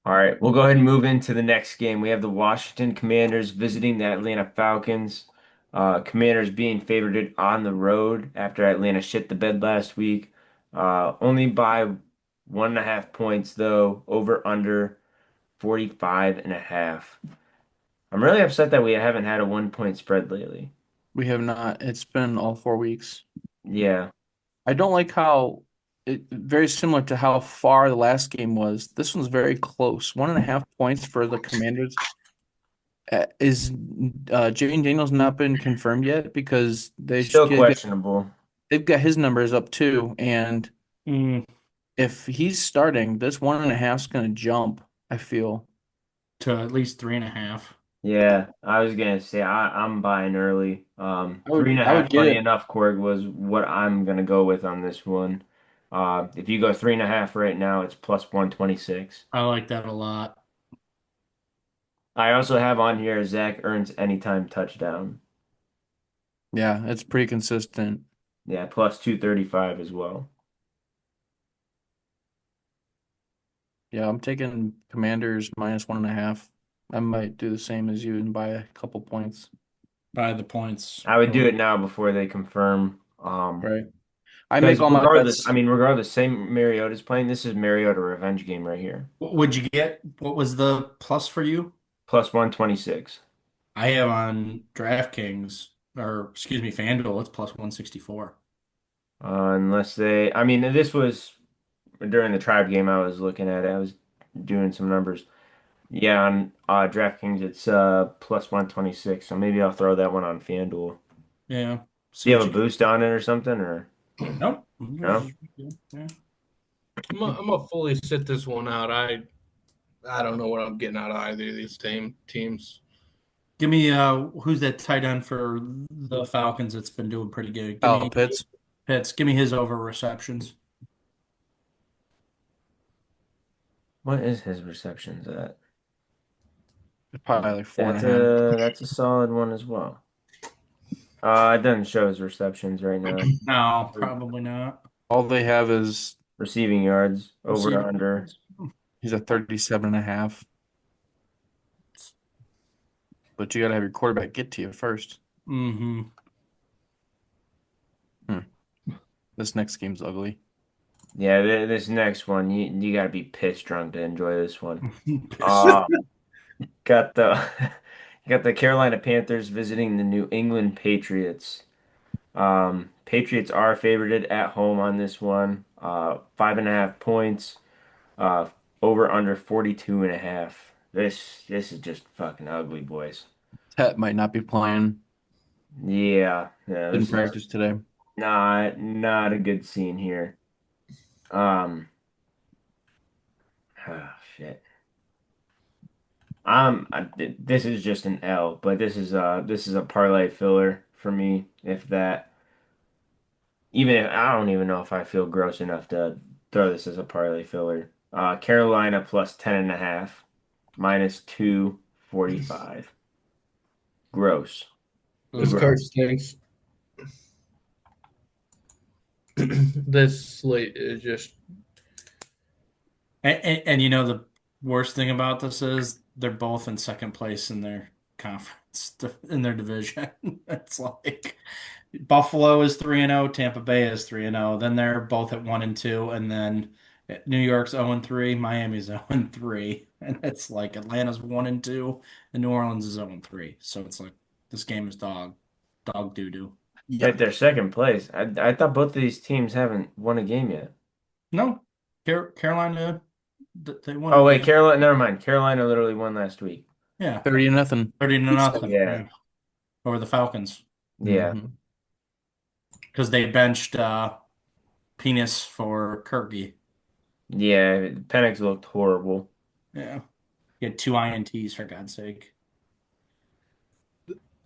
All right. We'll go ahead and move into the next game. We have the Washington Commanders visiting the Atlanta Falcons. Commanders being favored on the road after Atlanta shit the bed last week. Only by 1.5 points, though, over under 45.5. I'm really upset that we haven't had a 1 point spread lately. We have not. It's been all 4 weeks. Yeah. I don't like how very similar to how far the last game was. This one's very close. 1.5 points for the Commanders. Is Jane Daniels not been confirmed yet? Because they Still should get questionable. they've got his numbers up too. And Mm, if he's starting, this 1.5 is going to jump, I feel. to at least 3.5. Yeah, I was gonna say I'm buying early. Three and a I would half, get funny it. enough, Korg was what I'm gonna go with on this one. If you go 3.5 right now, it's plus 126. I like that a lot. I also have on here Zach earns anytime touchdown. Yeah, it's pretty consistent. Yeah, plus 235 as well. Yeah, I'm taking Commanders minus 1.5. I might do the same as you and buy a couple points. By the points. I would do it now before they confirm. Right. I make Because all my regardless, I bets. mean, regardless, same Mariota's playing. This is Mariota revenge game right here. What would you get? What was the plus for you? Plus 126. I have on DraftKings, or excuse me, FanDuel, it's plus 164. Unless they, I mean, this was during the Tribe game. I was looking at it. I was doing some numbers. Yeah, on DraftKings, it's plus 126. So maybe I'll throw that one on FanDuel. Yeah. See Do you what have you a can. boost on it or something, or Nope. no? Yeah. I'm gonna fully sit this one out. I don't know what I'm getting out of either of these teams. Give me who's that tight end for the Falcons that's been doing pretty good. Give Oh, me Pitts. Pitts. Give me his over receptions. What is his receptions at? Probably like four and a That's half. a solid one as well. It doesn't show his receptions right now. No, probably not. All they have is Receiving yards, over Receiving under. yards. he's a 37.5. But you got to have your quarterback get to you first. Mm-hmm. Hmm. This next game's ugly. Yeah, this next one, you got to be piss drunk to enjoy this one. Uh, got the got the Carolina Panthers visiting the New England Patriots. Patriots are favorited at home on this one. 5.5 points. Uh, Over under 42.5. This is just fucking ugly, boys. Tet might not be playing. Yeah, Didn't this is practice today. not a good scene here. Um, oh, shit. This is just an L, but this is a parlay filler for me. If that, even if I don't even know if I feel gross enough to throw this as a parlay filler. Carolina plus 10.5, minus 245. Gross. This Ugh. card Gross. stinks. This slate is just And you know the worst thing about this is they're both in second place in their conference in their division. It's like Buffalo is 3-0, Tampa Bay is 3-0. Then they're both at 1-2, and then New York's 0-3, Miami's 0-3, and it's like Atlanta's 1-2, and New Orleans is 0-3. So it's like this game is dog doo doo. At Yep. their second place. I thought both of these teams haven't won a game yet. No, Carolina, they won a Oh wait, game. Carolina. Never mind. Carolina literally won last week. Yeah, 30-0. 30-0, Yeah, yeah, over the Falcons yeah, Mm-hmm. because they benched Penis for Corgy. yeah. Penix looked horrible. Yeah, he had two INTs for God's sake.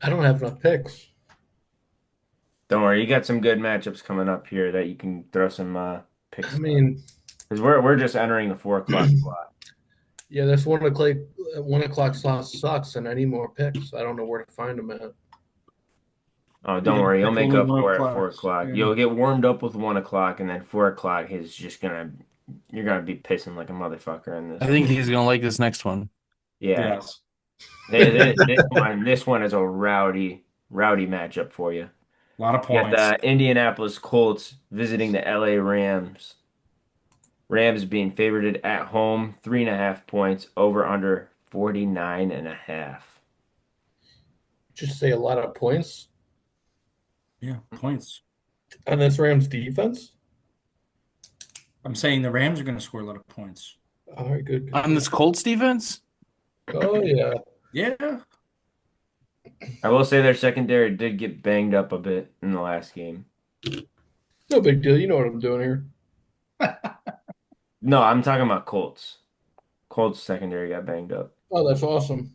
I don't have enough picks. Don't worry, you got some good matchups coming up here that you can throw some I picks on. mean, Because we're just entering the 4 o'clock slot. yeah, this 1 o'clock slot sucks, and I need more picks. I don't know where to find them at. Oh, You don't can worry, you'll pick make only up one for it at o'clock. 4 o'clock. Yeah. You'll get warmed up with 1 o'clock, and then 4 o'clock is just gonna you're gonna be pissing like a motherfucker in I this think one. he's gonna like this next one. Yeah, Yes. this one is a rowdy matchup for you. A lot of You got points. the Indianapolis Colts visiting the LA Rams. Rams being favored at home, 3.5 points, over under 49.5. Just say a lot of points Yeah, points. on this Rams defense. I'm saying the Rams are going to score a lot of points. All right, good. On this Colts defense, Oh yeah, Yeah. I will say their secondary did get banged up a bit in the last game. No big deal. You know what I'm doing here. No, I'm talking about Colts. Colts secondary got banged up. Oh, that's awesome.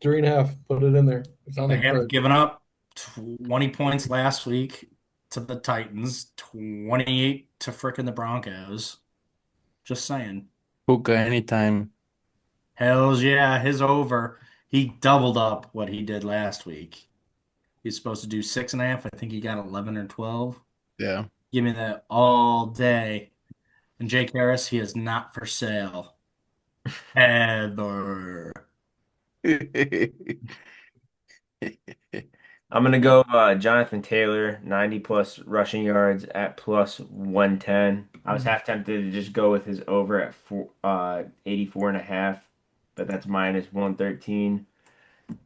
3.5. Put it in there. It's on They the have card. given up 20 points last week to the Titans, 28 to frickin' the Broncos. Just saying. Puka anytime. Hells yeah, his over. He doubled up what he did last week. He's supposed to do 6.5. I think he got 11 or 12. Yeah. Give me that all day. And Jake Harris, he is not for sale. Ever. I'm gonna go Jonathan Taylor, 90 plus rushing yards at plus 110. I was half tempted to just go with his over at 84 and a half, but that's minus 113.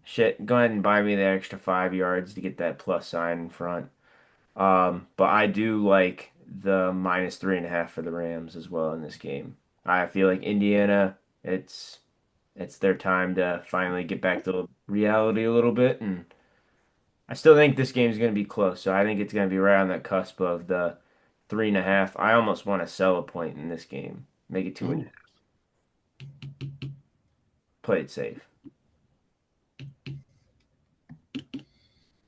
Shit, go ahead and buy me the extra 5 yards to get that plus sign in front. But I do like the minus 3.5 for the Rams as well in this game. I feel like Indiana, it's their time to finally get back to reality a little bit, and I still think this game is going to be close. So I think it's going to be right on that cusp of the 3.5. I almost want to sell a point in this game, make it 2.5. Ooh. Play it safe.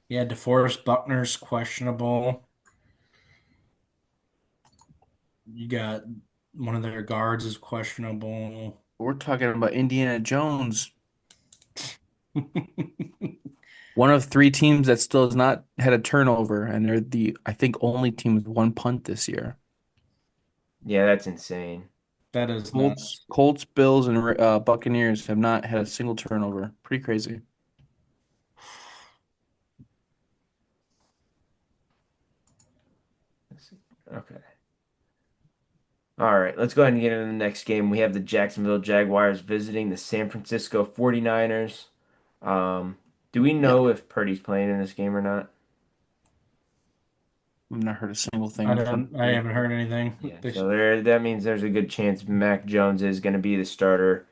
Yeah, DeForest Buckner's questionable. You got one of their guards is questionable. We're talking about Indiana Jones, one of three teams that still has not had a turnover, and they're the, I think, only team with one punt this year. Yeah, that's insane. That is Colts, nuts. Colts, Bills, and Buccaneers have not had a single turnover. Pretty crazy. Let's see. Okay. All right, let's go ahead and get into the next game. We have the Jacksonville Jaguars visiting the San Francisco 49ers. Um, do we Yeah. know if Purdy's playing in this game or not? I've not heard a single I thing from don't I haven't heard anything. Yeah, They, so there that means there's a good chance Mac Jones is going to be the starter.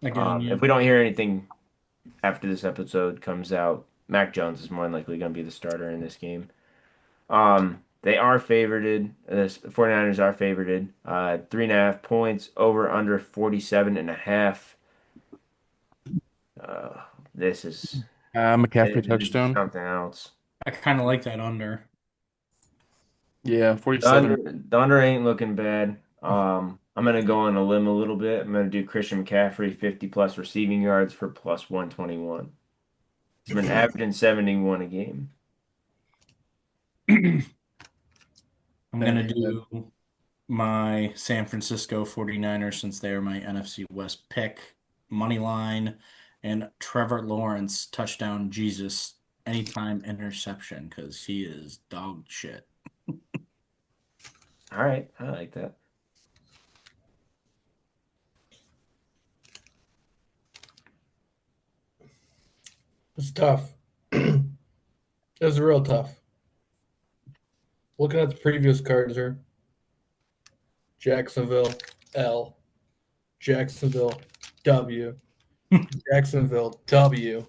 again, yeah. If we don't hear anything after this episode comes out, Mac Jones is more than likely going to be the starter in this game. They are favorited. The 49ers are favorited. 3.5 points over under 47 and a half. Uh, this is McCaffrey this is touchdown. something else. I kind of like that under. Yeah, The 47. under, the under ain't looking bad. I'm gonna go on a limb a little bit. I'm gonna do Christian McCaffrey 50 plus receiving yards for plus 121. He's been averaging 71 a game. I'm Then gonna we have do my San Francisco 49ers since they are my NFC West pick. Money line and Trevor Lawrence touchdown Jesus anytime interception because he is dog shit. all right, I like that. It's tough. It's real tough. Looking at the previous cards here. Jacksonville L. Jacksonville W. Jacksonville W.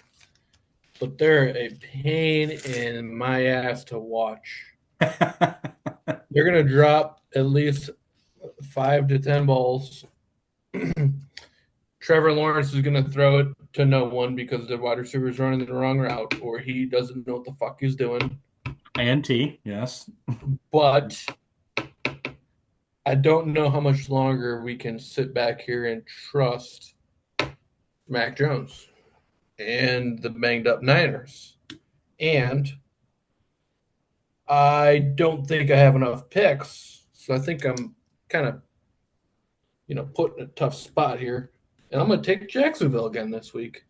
But they're a pain in my ass to watch. They're gonna drop at least 5 to 10 balls. Trevor Lawrence is gonna throw it to no one because the wide receiver is running the wrong route or he doesn't know what the fuck he's doing. INT, yes. But I don't know how much longer we can sit back here and trust Mac Jones and the banged up Niners. And I don't think I have enough picks. So I think I'm kind of, put in a tough spot here. And I'm going to take Jacksonville again this week.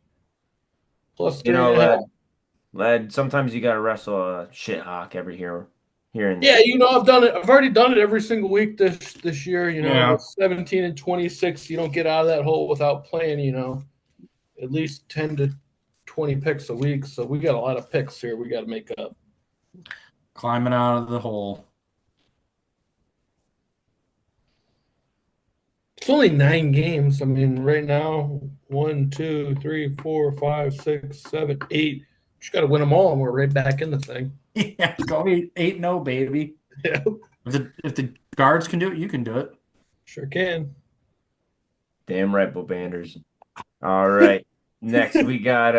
Plus You three know, and a half. lad, sometimes you gotta wrestle a shit hawk here and Yeah, there. I've done it. I've already done it every single week this year. Yeah. 17 and 26. You don't get out of that hole without playing. At least 10 to 20 picks a week. So we got a lot of picks here. We got to make up. Climbing out of the hole. It's only 9 games. I mean, right now, 1, 2, 3, 4, 5, 6, 7, 8. Just got to win them all, and we're right back in the thing. Yeah, go 8-0, baby. Yeah. If the guards can do it, you can do it. Sure can. Damn right, Bull Banders. All right. Next, we got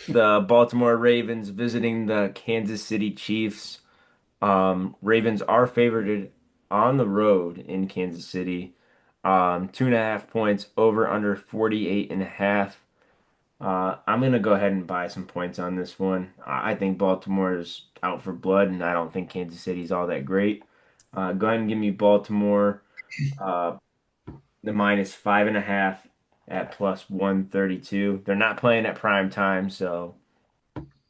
the Baltimore Ravens visiting the Kansas City Chiefs. Ravens are favored on the road in Kansas City. 2.5 points over under 48.5. I'm gonna go ahead and buy some points on this one. I think Baltimore's out for blood, and I don't think Kansas City's all that great. Go ahead and give me Baltimore, uh, the -5.5 at plus 132. They're not playing at prime time, so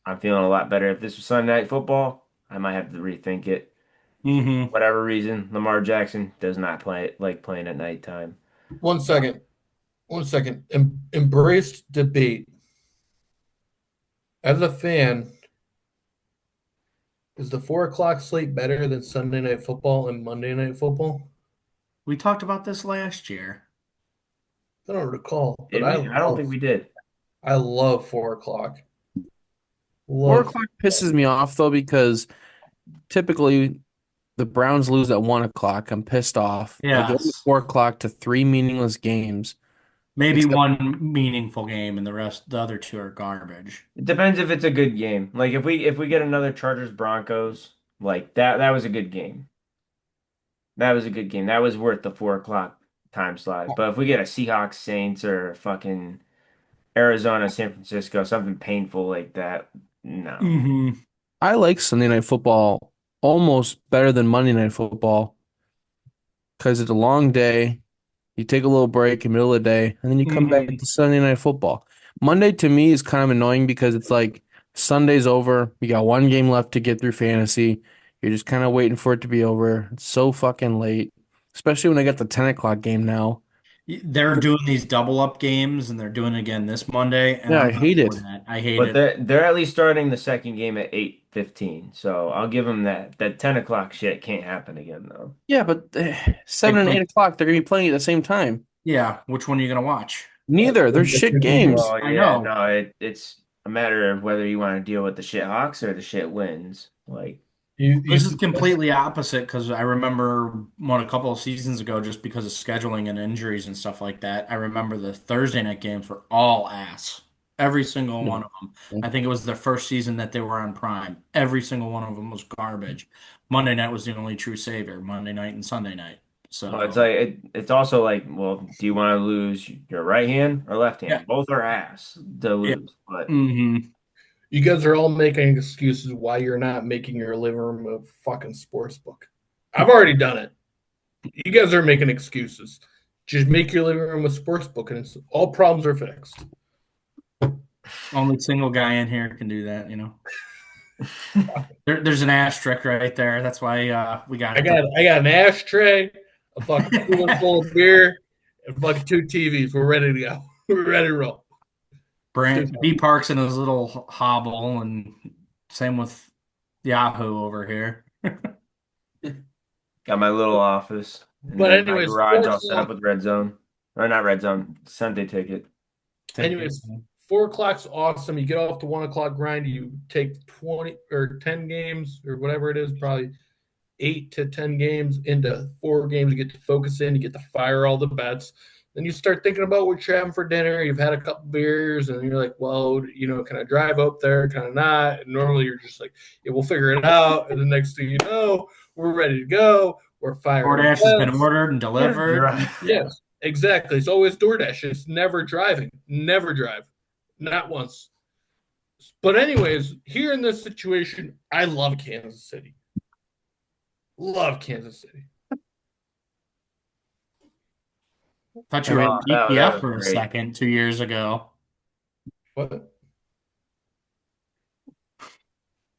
I'm feeling a lot better. If this was Sunday Night Football, I might have to rethink it. Mm-hmm. Whatever reason, Lamar Jackson does not play it like playing at nighttime. 1 second. 1 second. Embrace debate. As a fan, is the 4 o'clock slate better than Sunday Night Football and Monday Night Football? We talked about this last year. I don't recall, but Did we? I don't think we did. I love 4 o'clock. 4 o'clock Love. pisses me off though because typically the Browns lose at 1 o'clock. I'm pissed off. Like going to Yes. 4 o'clock to three meaningless games. Maybe Except one meaningful game and the other two are garbage. It depends if it's a good game. Like if we get another Chargers Broncos, like that was a good game. That was a good game. That was worth the 4 o'clock time slot. But if we get a Seahawks Saints or fucking Arizona San Francisco, something painful like that, no. Mm-hmm. I like Sunday Night Football almost better than Monday Night Football because it's a long day. You take a little break in the middle of the day, and then you come back Mm-hmm. to Sunday Night Football. Monday to me is kind of annoying because it's like Sunday's over. You got one game left to get through fantasy. You're just kind of waiting for it to be over. It's so fucking late, especially when I got the 10 o'clock game now. They're doing these double up games and they're doing it again this Monday, and Yeah, I'm I not hate for it. that. I hate But it. they're at least starting the second game at 8:15. So I'll give them that. That 10 o'clock shit can't happen again though. Yeah, but They 7 and put, 8 o'clock, they're going to be playing at the same time. yeah, which one are you gonna watch? Neither. They're shit games. Well, I yeah, know. no, it's a matter of whether you want to deal with the shit Hawks or the shit wins. Like, You This is completely opposite because I remember a couple of seasons ago, just because of scheduling and injuries and stuff like that. I remember the Thursday night games were all ass. Every single one of them. I think it was the first season that they were on Prime. Every single one of them was garbage. Monday night was the only true savior, Monday night and Sunday night. well, it's So, like it's also like, well, do you want to lose your right hand or left yeah, hand? Both are ass to yeah. lose. But Hmm. you guys are all making excuses why you're not making your living room a fucking sports book. I've already done it. You guys are making excuses. Just make your living room a sports book, and all problems are fixed. Only single guy in here can do that, there's an asterisk right there. That's why we got I it. got an ashtray, a fucking cooler full of beer, and fucking two TVs. We're ready to go. We're ready to roll. B Park's in his little hobble, and same with Yahoo over here. got my little office and But then my anyways, garage all set up with red zone. Or not red zone, Sunday ticket. anyways, 4 o'clock's awesome. You get off the 1 o'clock grind. You take 20 or 10 games or whatever it is, probably 8 to 10 games into 4 games. You get to focus in. You get to fire all the bets. Then you start thinking about what you're having for dinner. You've had a couple beers, and you're like, well, can I drive up there? Can I not? And normally you're just like, yeah, we'll figure it out. And the next thing you know, we're ready to go. We're firing DoorDash has been bets. ordered and delivered. Yes, exactly. It's always DoorDash. It's never driving. Never drive. Not once. But anyways, here in this situation, I love Kansas City. Love Kansas City. Thought you were in That DTF was for a great. second 2 years ago. What?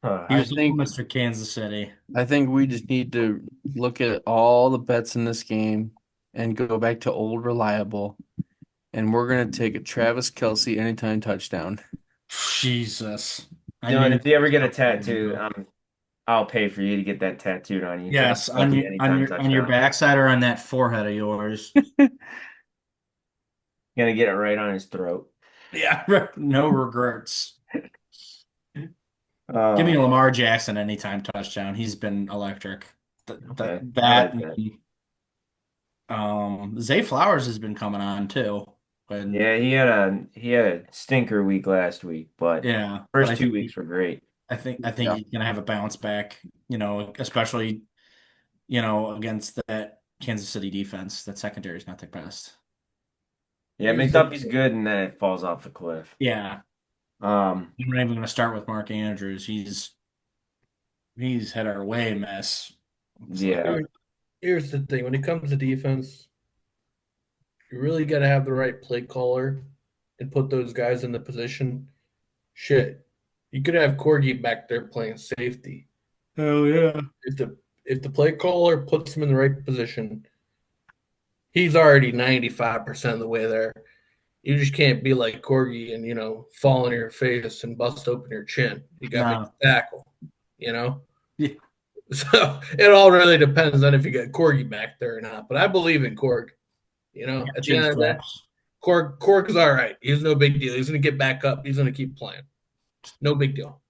He I was think Mr. Kansas City. I think we just need to look at all the bets in this game and go back to old reliable. And we're gonna take a Travis Kelce anytime touchdown. Jesus. I Dylan, knew. if you ever get a tattoo, I'll pay for you to get that tattooed on you. Travis Yes, on Kelce your on anytime your on your touchdown. backside or on that forehead of yours. Gonna get it right on his throat. Yeah, no regrets. Give me Uh, Lamar Jackson anytime touchdown. He's been electric. Okay, I that like that. Zay Flowers has been coming on too. And Yeah, he had a stinker week last week, but yeah, but first 2 weeks were great. I think Yeah. he's gonna have a bounce back, especially, against that Kansas City defense. That secondary is not the best. Yeah, Here's the McDuffie's good, and then it falls off the cliff. Yeah. Um, I'm not even gonna start with Mark Andrews. He's had our way mess. Looks like. yeah, here's the thing. When it comes to defense, you really got to have the right play caller and put those guys in the position. Shit, you could have Corgy back there playing safety. Hell yeah. If the play caller puts him in the right position, he's already 95% of the way there. You just can't be like Corgi and fall on your face and bust open your chin. You got to make No. a tackle. You know, Yeah. so it all really depends on if you got Corgi back there or not. But I believe in Korg. At the Chin end of the day, straps. Korg is all right. He's no big deal. He's going to get back up. He's going to keep playing. No big deal.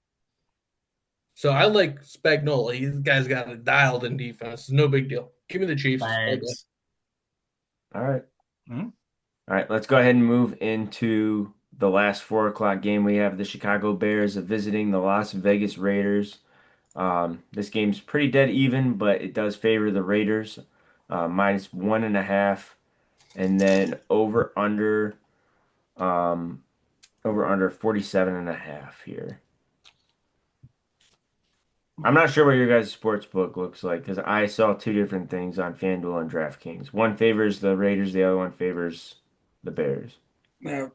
So I like Spagnola. These guys got it dialed in defense. No big deal. Give me the Chiefs. All day. Bags. all right. Hmm? All right, let's go ahead and move into the last 4 o'clock game. We have the Chicago Bears visiting the Las Vegas Raiders. This game's pretty dead even, but it does favor the Raiders, -1.5, and then um, over under 47.5 here. I'm not sure what your guys' sports book looks like because I saw two different things on FanDuel and DraftKings. One favors the Raiders, the other one favors the Bears. Yeah.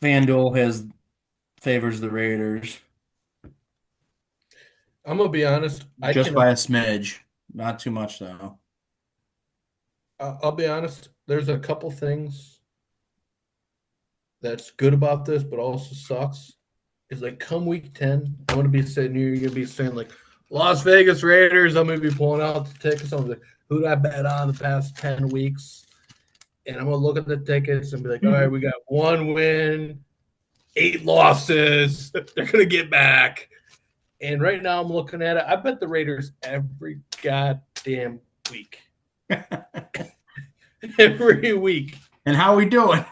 FanDuel has favors the Raiders I'm gonna be honest. I just can. by a smidge. Not too much though. I'll be honest. There's a couple things that's good about this, but also sucks. Is like come week 10, I'm gonna be sitting here. You're gonna be saying like Las Vegas Raiders. I'm gonna be pulling out the tickets. I'm like, who did I bet on the past 10 weeks? And I'm gonna look at the tickets and be like, all right, we got one win, 8 losses. They're gonna get back. And right now, I'm looking at it. I bet the Raiders every goddamn week. Every week. And how we doing?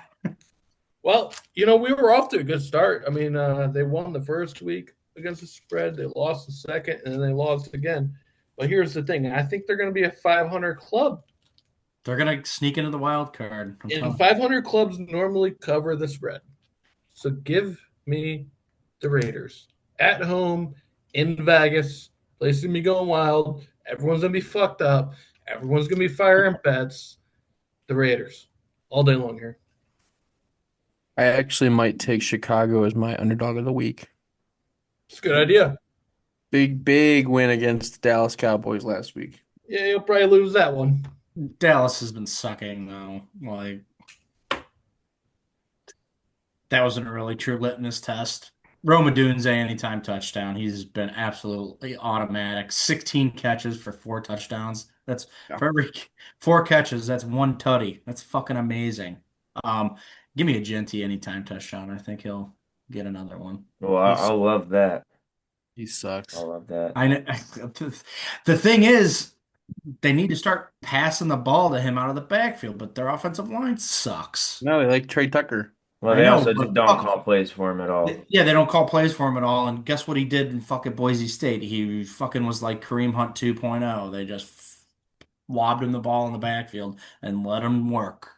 Well, we were off to a good start. I mean, they won the first week against the spread. They lost the second, and then they lost again. But here's the thing. I think they're going to be a 500 club. They're gonna sneak into the wild card. And 500 clubs normally cover the spread. So give me the Raiders. At home, in Vegas, place is going to be going wild. Everyone's going to be fucked up. Everyone's going to be firing bets. The Raiders. All day long here. I actually might take Chicago as my underdog of the week. It's a good idea. Big win against the Dallas Cowboys last week. Yeah, you'll probably lose that one. Dallas has been sucking though. Like that wasn't a really true litmus test. Roma Dunze anytime touchdown. He's been absolutely automatic. 16 catches for 4 touchdowns. That's Yeah. for every 4 catches. That's one tutty. That's fucking amazing. Give me a Genty anytime touchdown. I think he'll get another one. Well, He's, I'll love that. He sucks. I'll love that. the thing is, they need to start passing the ball to him out of the backfield, but their offensive line sucks. No, they like Trey Tucker. Well, I they know, also but just don't fuck. call plays for him at all. Yeah, they don't call plays for him at all. And guess what he did in fucking Boise State? He fucking was like Kareem Hunt 2.0. They just lobbed him the ball in the backfield and let him work.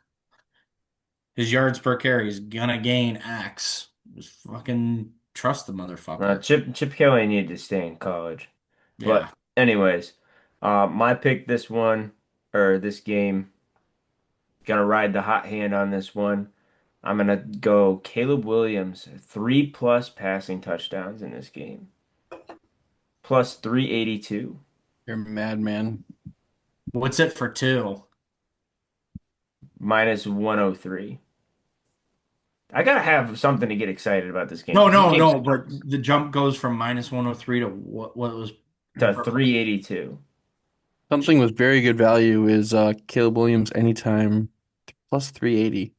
His yards per carry is gonna gain X. Just fucking trust the motherfucker. Chip Kelly needed to stay in college. Yeah. But anyways, my pick this game, gonna ride the hot hand on this one. I'm gonna go Caleb Williams, 3+ passing touchdowns in this game, plus 382, You're a madman. What's it for two? -103. I gotta have something to get excited about this game No, because this no, game no. But sucks. the jump goes from -103 to what was To 382. Something with very good value is Caleb Williams anytime plus 380.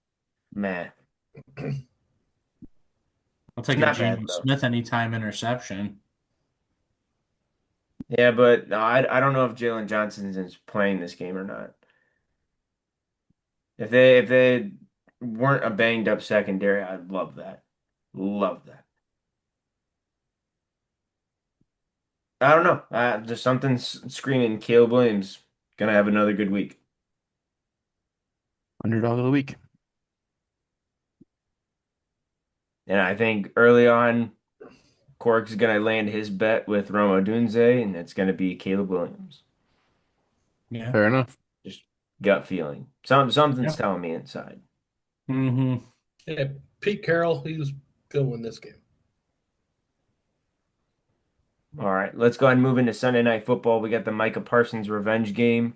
Man, I'll it's take a not bad Geno though. Smith anytime interception. Yeah, but no, I don't know if Jalen Johnson is playing this game or not. If they weren't a banged up secondary, I'd love that. Love that. I don't know. Just something screaming Caleb Williams gonna have another good week. Underdog of the week. And I think early on, Cork's gonna land his bet with Roma Dunze, and it's gonna be Caleb Williams. Yeah. Fair enough. Just gut feeling. Something's Yeah. telling me inside. Mm-hmm. Yeah, Pete Carroll, he was going to win this game. All right, let's go ahead and move into Sunday Night Football. We got the Micah Parsons revenge game.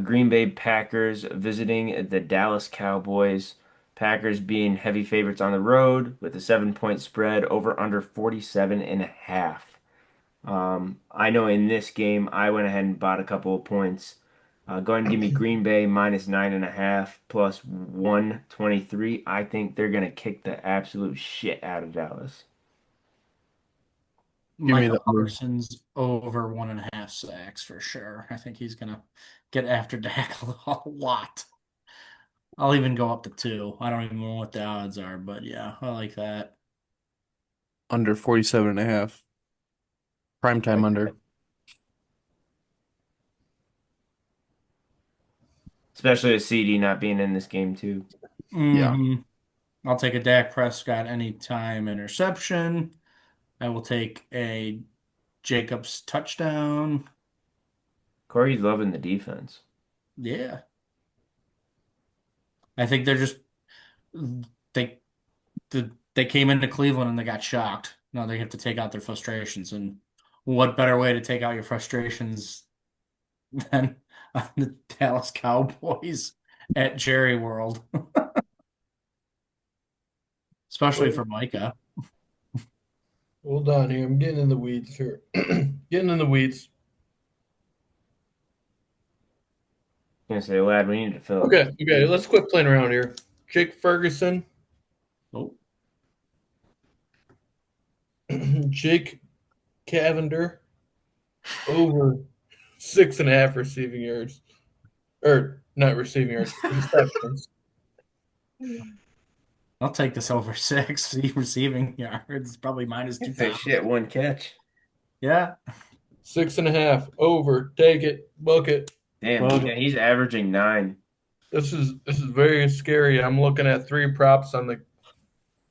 Green Bay Packers visiting the Dallas Cowboys. Packers being heavy favorites on the road with a 7-point spread over under 47 and a half. I know in this game I went ahead and bought a couple of points. Go ahead and give me Green Bay minus 9.5 plus 123. I think they're gonna kick the absolute shit out of Dallas. Give me Micah the under. Parsons over 1.5 sacks for sure. I think he's gonna get after Dak a lot. I'll even go up to 2. I don't even know what the odds are, but yeah, I like that. Under 47 and a half. Primetime under. Especially with CD not being in this game too. Yeah. Mm-hmm. I'll take a Dak Prescott anytime interception. I will take a Jacobs touchdown. Corey's loving the defense. Yeah. I think they're just they they came into Cleveland and they got shocked. Now they have to take out their frustrations. And what better way to take out your frustrations than on the Dallas Cowboys at Jerry World, especially for Micah. Hold on here. I'm getting in the weeds here. Getting in the weeds. Gonna say, lad, we need to fill Okay, this. okay. Let's quit playing around here. Jake Ferguson, Oh, Jake Cavender over 6.5 receiving yards, or not receiving yards, receptions. I'll take this over 6 receiving yards, probably minus Can't say 2,000. shit, one catch. Yeah. 6.5 over. Take it. Book it. Damn, Well, he's averaging 9. This is very scary. I'm looking at 3 props on the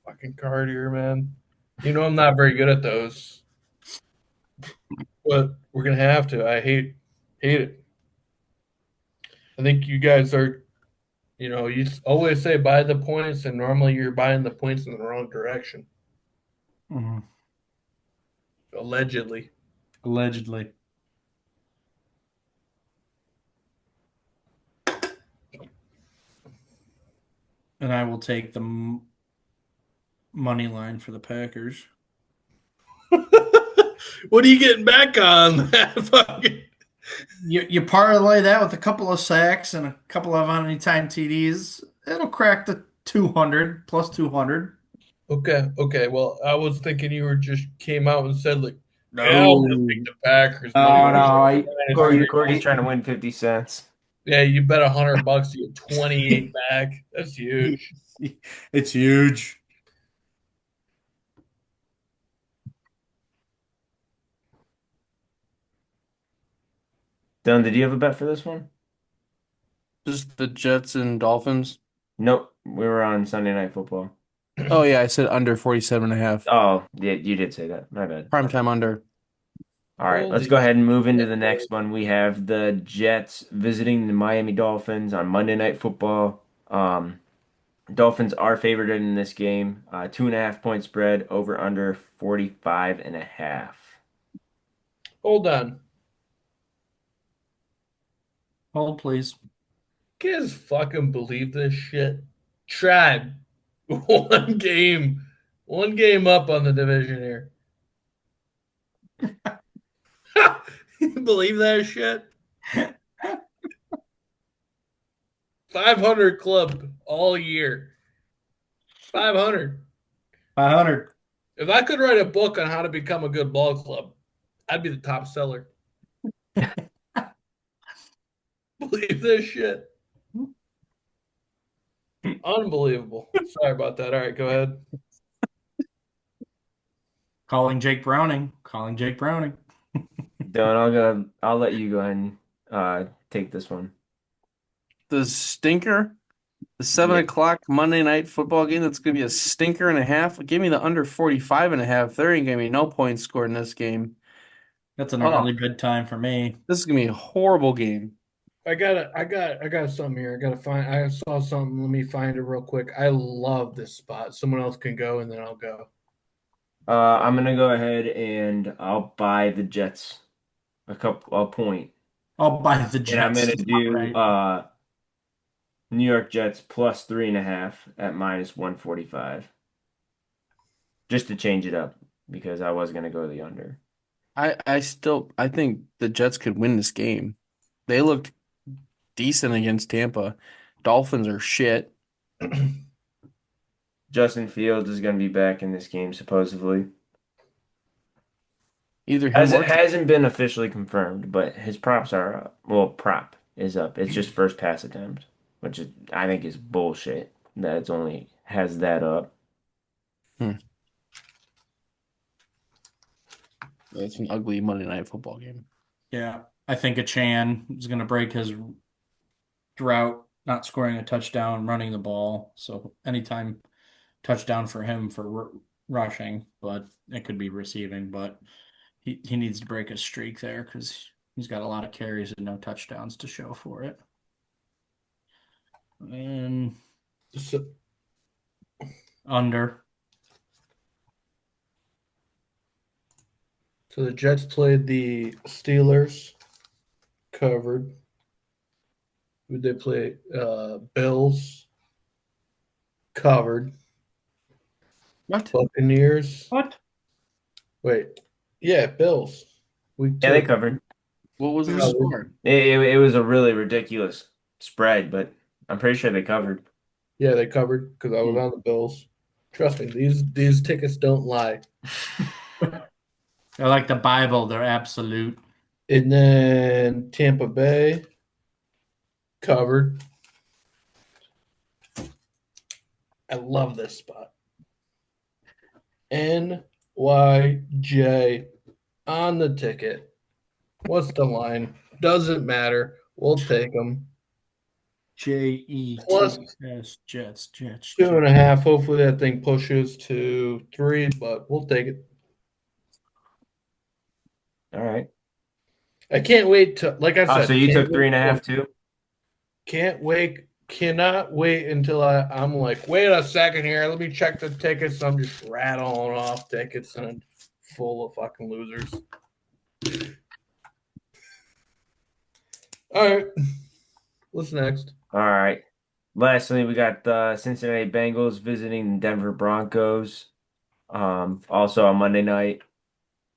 fucking card here, man. You know I'm not very good at those, but we're gonna have to. I hate it. I think you guys are. You always say buy the points, and normally you're buying the points in the wrong direction. mhm, Allegedly. allegedly. And I will take the money line for the Packers. What are you getting back on that fucking? You parlay that with a couple of sacks and a couple of anytime TDs, it'll crack the 200 plus 200. Okay. Well, I was thinking you were just came out and said like, yeah, I'm gonna No. pick the Packers money. No, no, Corey's trying to win 50 cents. Yeah, you bet $100, you get 28 back. That's huge. it's huge. Dylan, did you have a bet for this one? Just the Jets and Dolphins. Nope. We were on Sunday Night Football. Oh yeah, I said under 47 and a half. Oh, yeah, you did say that. My bad. Primetime under. All right, let's Holy go ahead and move into shit, the boy. next one. We have the Jets visiting the Miami Dolphins on Monday Night Football. Dolphins are favored in this game. 2.5 point spread over under 45 and a half. Hold on. Hold, please. You guys fucking believe this shit? Tried. One game. One game up on the division here. You believe that shit? 500 club all year. 500. 500. If I could write a book on how to become a good ball club, I'd be the top seller. Believe this shit. Unbelievable. Sorry about that. All right, go ahead. Calling Jake Browning. Calling Jake Browning. Dylan, I'll let you go ahead and take this one. The stinker, the seven Yeah. o'clock Monday night football game that's going to be a stinker and a half. Give me the under 45.5. There ain't going to be no points scored in this game. That's an Oh, early good time for me. this is going to be a horrible game. I got something here. I gotta find. I saw something. Let me find it real quick. I love this spot. Someone else can go, and then I'll go. I'm gonna go ahead and I'll buy the Jets a point. I'll buy the And I'm Jets. gonna It's not do right. New York Jets plus 3.5 at minus 145. Just to change it up because I was gonna go the under. I think the Jets could win this game. They looked decent against Tampa. Dolphins are shit. Justin Fields is gonna be back in this game supposedly. Either As him it or hasn't been officially confirmed, but his props are up. Well, prop is up. It's just first pass attempt, which is I think is bullshit. That it's only has that up. Hmm. It's an ugly Monday night football game. Yeah. I think Achan is going to break his drought, not scoring a touchdown, running the ball. So anytime touchdown for him for rushing, but it could be receiving. But he needs to break a streak there because he's got a lot of carries and no touchdowns to show for it. And So, under. so the Jets played the Steelers, covered. Who they play? Bills, covered. What? Buccaneers. What? Wait, yeah, Bills. Week Yeah, they 2. covered. What was the Covered. score? It was a really ridiculous spread, but I'm pretty sure they covered. Yeah, they covered because I was Hmm. on the Bills. Trust me, these tickets don't lie. They're like the Bible. They're absolute. And then Tampa Bay, covered. I love this spot. NYJ on the ticket. What's the line? Doesn't matter. We'll take them. Plus Jets, Jets, Jets, two Jets. and a half. Hopefully that thing pushes to 3, but we'll take it. All right. I can't wait to, like I Oh, so said, you took 3.5 too? cannot wait until I'm like, wait a second here. Let me check the tickets. I'm just rattling off tickets and full of fucking losers. All right. What's next? All right. Lastly, we got the Cincinnati Bengals visiting the Denver Broncos. Also on Monday night.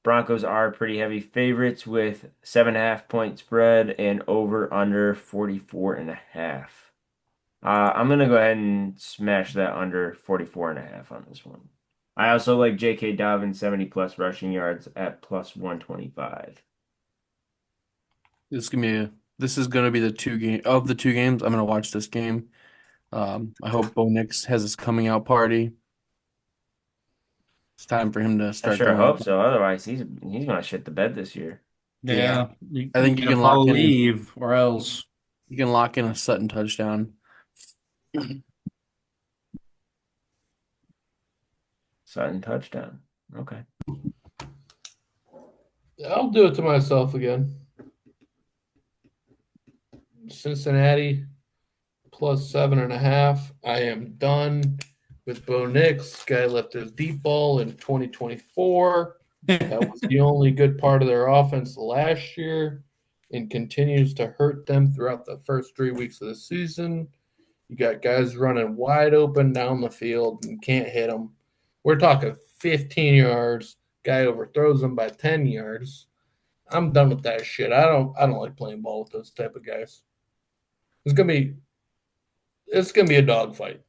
Broncos are pretty heavy favorites with 7.5 point spread and over under 44.5. I'm gonna go ahead and smash that under 44.5 on this one. I also like J.K. Dobbins 70 plus rushing yards at plus 125. This is gonna be the two games. I'm gonna watch this game. I hope Bo Nix has his coming out party. It's time for him to I start sure throwing. hope so. Otherwise, he's gonna shit the bed this year. Yeah. Yeah. You, I you think you gotta can lock in believe, or else. a Sutton touchdown. Sutton touchdown. Okay. I'll do it to myself again. Cincinnati plus 7.5. I am done with Bo Nix. Guy left his deep ball in 2024. That was the only good part of their offense last year and continues to hurt them throughout the first 3 weeks of the season. You got guys running wide open down the field and can't hit them. We're talking 15 yards. Guy overthrows them by 10 yards. I'm done with that shit. I don't like playing ball with those type of guys. It's gonna be a dogfight.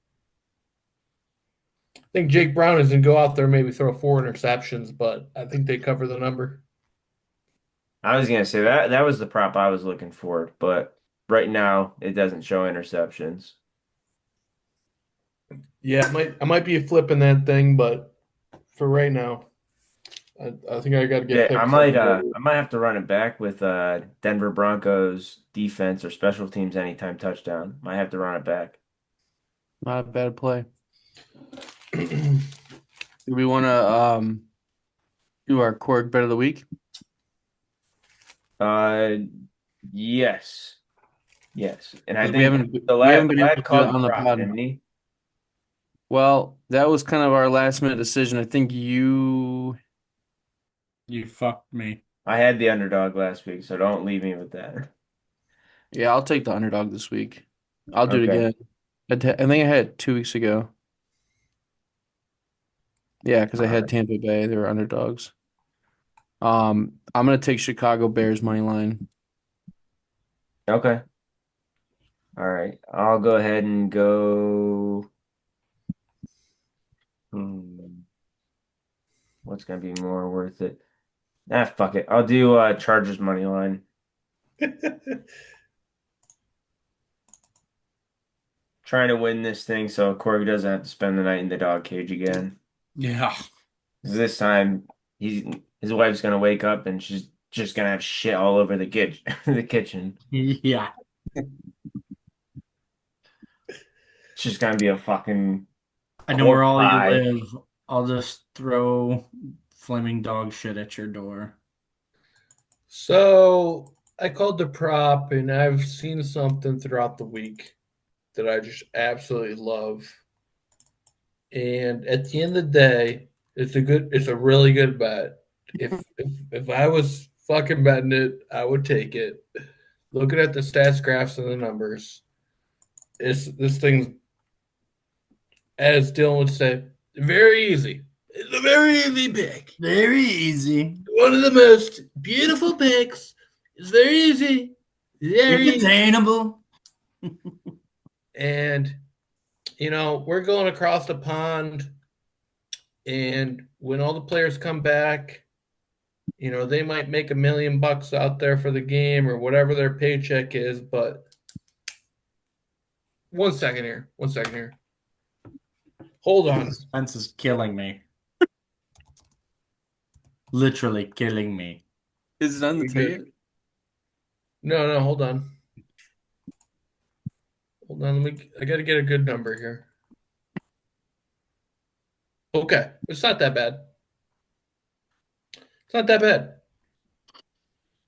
I think Jake Brown is gonna go out there maybe throw 4 interceptions, but I think they cover the number. I was gonna say that was the prop I was looking for, but right now it doesn't show interceptions. Yeah, I might be flipping that thing, but for right now, I think I got to get Yeah, picked something I better. might have to run it back with Denver Broncos defense or special teams anytime touchdown. Might have to run it back. Not a bad play. Do we want to do our Korg bet of the week? Uh, yes, yes, and I Because think we haven't the been able lad to do it called the on the prop, pod. didn't he? Well, that was kind of our last minute decision. I think You fucked me. I had the underdog last week, so don't leave me with that. yeah, I'll take the underdog this week. I'll do it Okay, again. I think I had it 2 weeks ago. Yeah, because I all had right, Tampa Bay. They were underdogs. I'm gonna take Chicago Bears money line. okay, all right. I'll go ahead and go. Hmm, what's gonna be more worth it? Ah, fuck it. I'll do Chargers money line. Trying to win this thing so Corey doesn't have to spend the night in the dog cage again. Yeah. 'Cause this time his wife's gonna wake up and she's just gonna have shit all over the kitchen. The kitchen. Yeah. It's just gonna be a fucking I know where corpse all you pie. live. I'll just throw flaming dog shit at your door. So I called the prop, and I've seen something throughout the week that I just absolutely love. And at the end of the day, it's a really good bet. If I was fucking betting it, I would take it. Looking at the stats graphs and the numbers, this thing, as Dylan would say, very easy. It's a very easy pick. Very easy. One of the most beautiful picks. It's very easy. It's Very easy. attainable. And we're going across the pond, and when all the players come back, they might make $1 million out there for the game or whatever their paycheck is. But one second here. Hold on. Suspense is killing me. Literally killing me. Is it on the We good. ticket? No, hold on. Hold on. I got to get a good number here. Okay, it's not that bad. It's not that bad.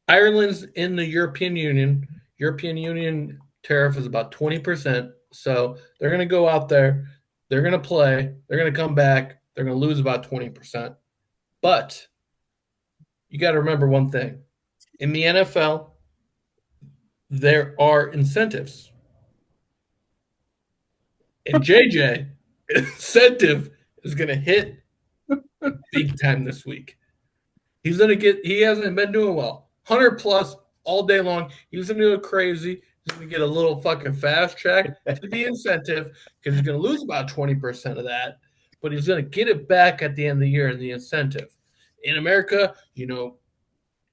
Ireland's in the European Union. European Union tariff is about 20%. So they're going to go out there, they're going to play, they're going to come back, they're going to lose about 20%. But you got to remember one thing. In the NFL, there are incentives. And JJ, incentive is going to hit big time this week. He hasn't been doing well. 100 plus all day long. He's going to do it crazy. He's going to get a little fucking fast track to the incentive because he's going to lose about 20% of that, but he's going to get it back at the end of the year in the incentive. In America,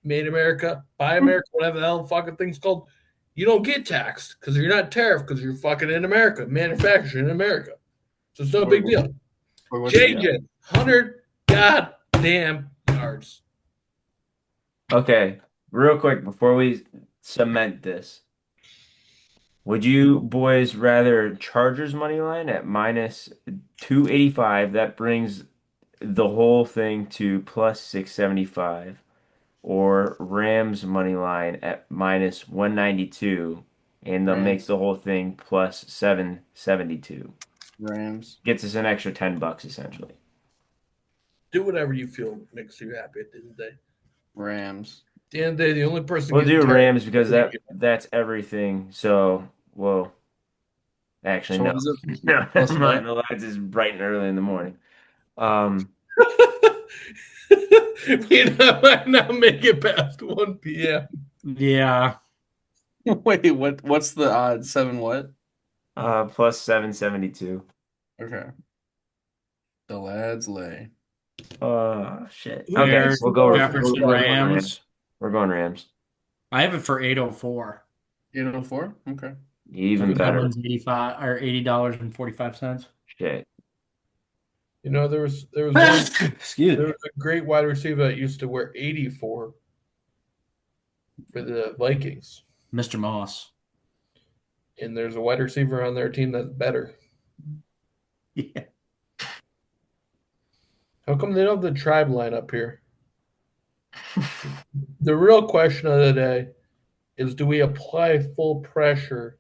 made America, buy America, whatever the hell the fucking thing's called, you don't get taxed because you're not tariffed because you're fucking in America, manufactured in America. So it's no big deal. Or what's the JJ, 100 goddamn yards. Okay, real quick before we cement this, would you boys rather Chargers money line at minus 285? That brings the whole thing to plus 675, or Rams money line at minus 192, and that makes Rams? the whole thing plus 772. Rams. Gets us an extra $10 essentially. Do whatever you feel makes you happy at the end of the day. Rams. At the end of the day, the only person We'll getting do tired Rams because is JJ. that's everything. So, well, actually, So no. what is it? No, never Plus mind. what? The lights is bright and early in the morning. Um, Might not make it past 1 p.m. Yeah. Wait, what's the odds? Seven what? plus 772. Okay. The lads lay. Oh shit. Who Okay, picks Bears, the we'll go more with Jefferson we'll go with successful? Rams. Rams. We're going Rams. I have it for 804. 804? Okay. Even That better. one's 85 or $80.45. Shit. You know, there was one Excuse there me. was a great wide receiver that used to wear 84 for the Vikings, Mr. Moss. and there's a wide receiver on their team that's better. Yeah. How come they don't have the tribe line up here? The real question of the day is, do we apply full pressure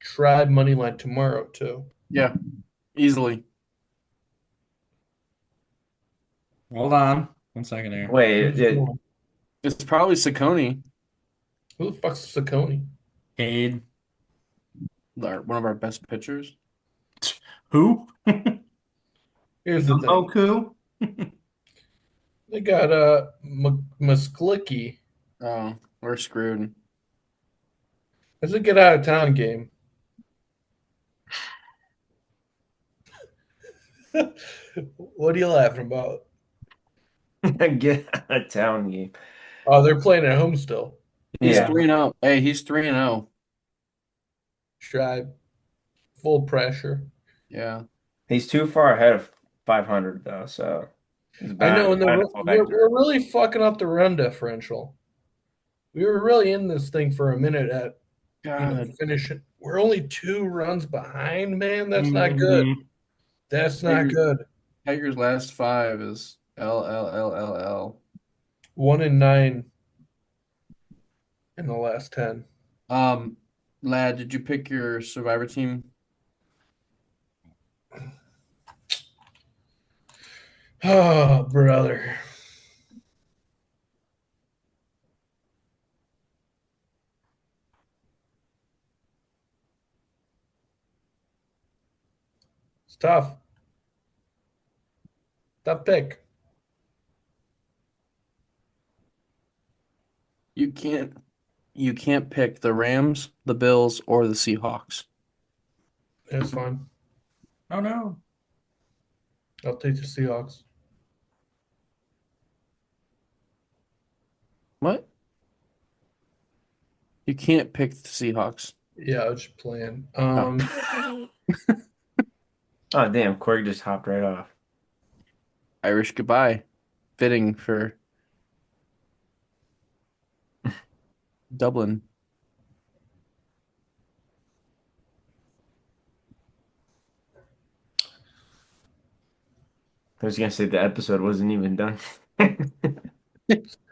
tribe money line tomorrow too? Yeah, easily. Hold on. 1 second here. Wait, Who's going? It's probably Saccone, Who the fuck's Saccone? Cade. one of our best pitchers. Who? Here's the thing. Boku. They got Musklicki. Oh, we're screwed. It's a get out of town game. What are you laughing about? get a town game. Oh, they're playing at home still. He's Yeah, 3-0. Hey, he's 3-0. Tribe, full pressure. Yeah. he's too far ahead of 500 though, so it's I know, bad. and Bad to fall back to we're really fucking up the run differential. We were really in this thing for a minute at God. finishing. We're only 2 runs behind, man. That's not good. Mhm. That's not Tigers, good. Tigers' last 5 is LLLLL. 1-9 in the last 10. Lad, did you pick your Survivor team? Oh, brother. It's tough. Tough pick. You can't pick the Rams, the Bills, or the Seahawks. It's fine. Oh no. I'll take the Seahawks. What? You can't pick the Seahawks. Yeah, I was just playing. Oh damn, Corey just hopped right off. Irish goodbye. Fitting for Dublin. I was gonna say the episode wasn't even done.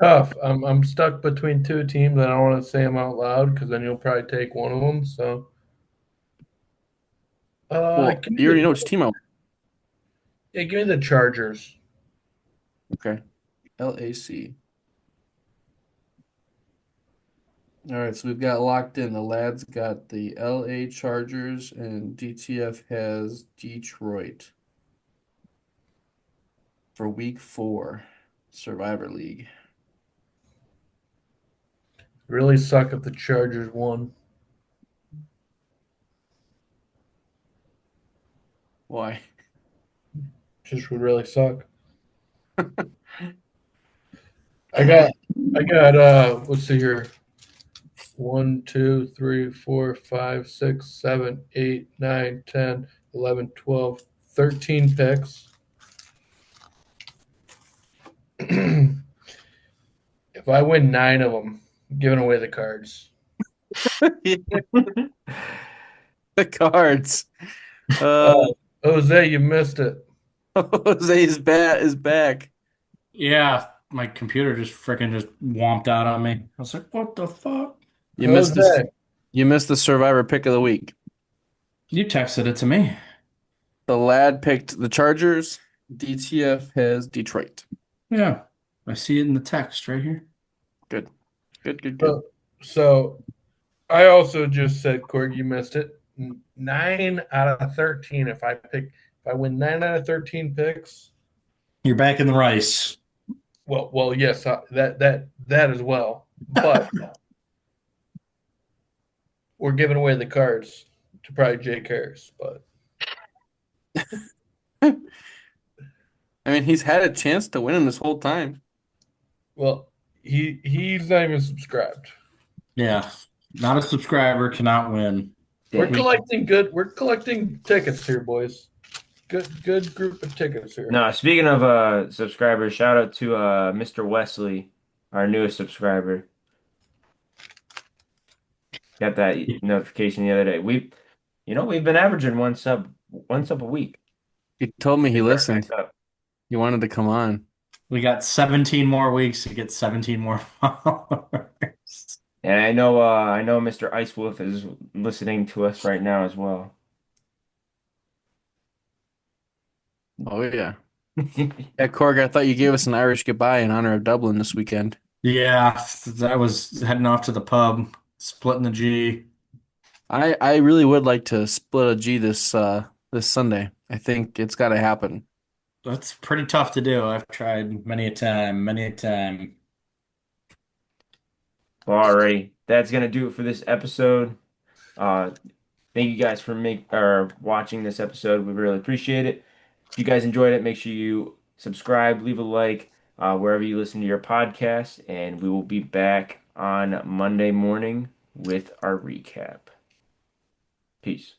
Tough. I'm stuck between two teams. I don't want to say them out loud because then you'll probably take one of them. So, Well, give me you already know the which team I want. yeah, give me the Chargers. Okay. LAC. All right, so we've got locked in. The lad's got the LA Chargers, and DTF has Detroit for week 4, Survivor League. Really suck if the Chargers won. Why? Just would really suck. I got let's see here. 1, 2, 3, 4, 5, 6, 7, 8, 9, 10, 11, 12, 13 picks. If I win 9 of them, I'm giving away the cards. The cards. Jose, you missed it. Jose's bat is back. Yeah, my computer just freaking just womped out on me. I was like, what the fuck? You missed this. Jose, You missed the Survivor pick of the week. You texted it to me. The lad picked the Chargers. DTF has Detroit. Yeah. I see it in the text right here. Good. Good. so I also just said, Corg, you missed it. 9 out of 13. If I win 9 out of 13 picks, You're back in the rice. well, yes, that as well. But we're giving away the cards to probably Jake Harris. But I mean, he's had a chance to win him this whole time. well, he's not even subscribed. Yeah, not a subscriber cannot win. We're Dang. collecting good. We're collecting tickets here, boys. Good group of tickets here. No, speaking of subscribers, shout out to Mr. Wesley, our newest subscriber. Got that notification the other day. We've been averaging one sub a week. He told me he It's starting back listened. up. He wanted to come on. We got 17 more weeks to get 17 more followers. And I know Mr. Ice Wolf is listening to us right now as well. Oh yeah. Yeah, Korg, I thought you gave us an Irish goodbye in honor of Dublin this weekend. Yeah, I was heading off to the pub, splitting the G. I really would like to split a G this Sunday. I think it's got to happen. That's pretty tough to do. I've tried many a time, many a time. Well, alrighty. That's gonna do it for this episode. Uh, Thank you guys for watching this episode. We really appreciate it. If you guys enjoyed it, make sure you subscribe, leave a like, wherever you listen to your podcast, and we will be back on Monday morning with our recap. Peace.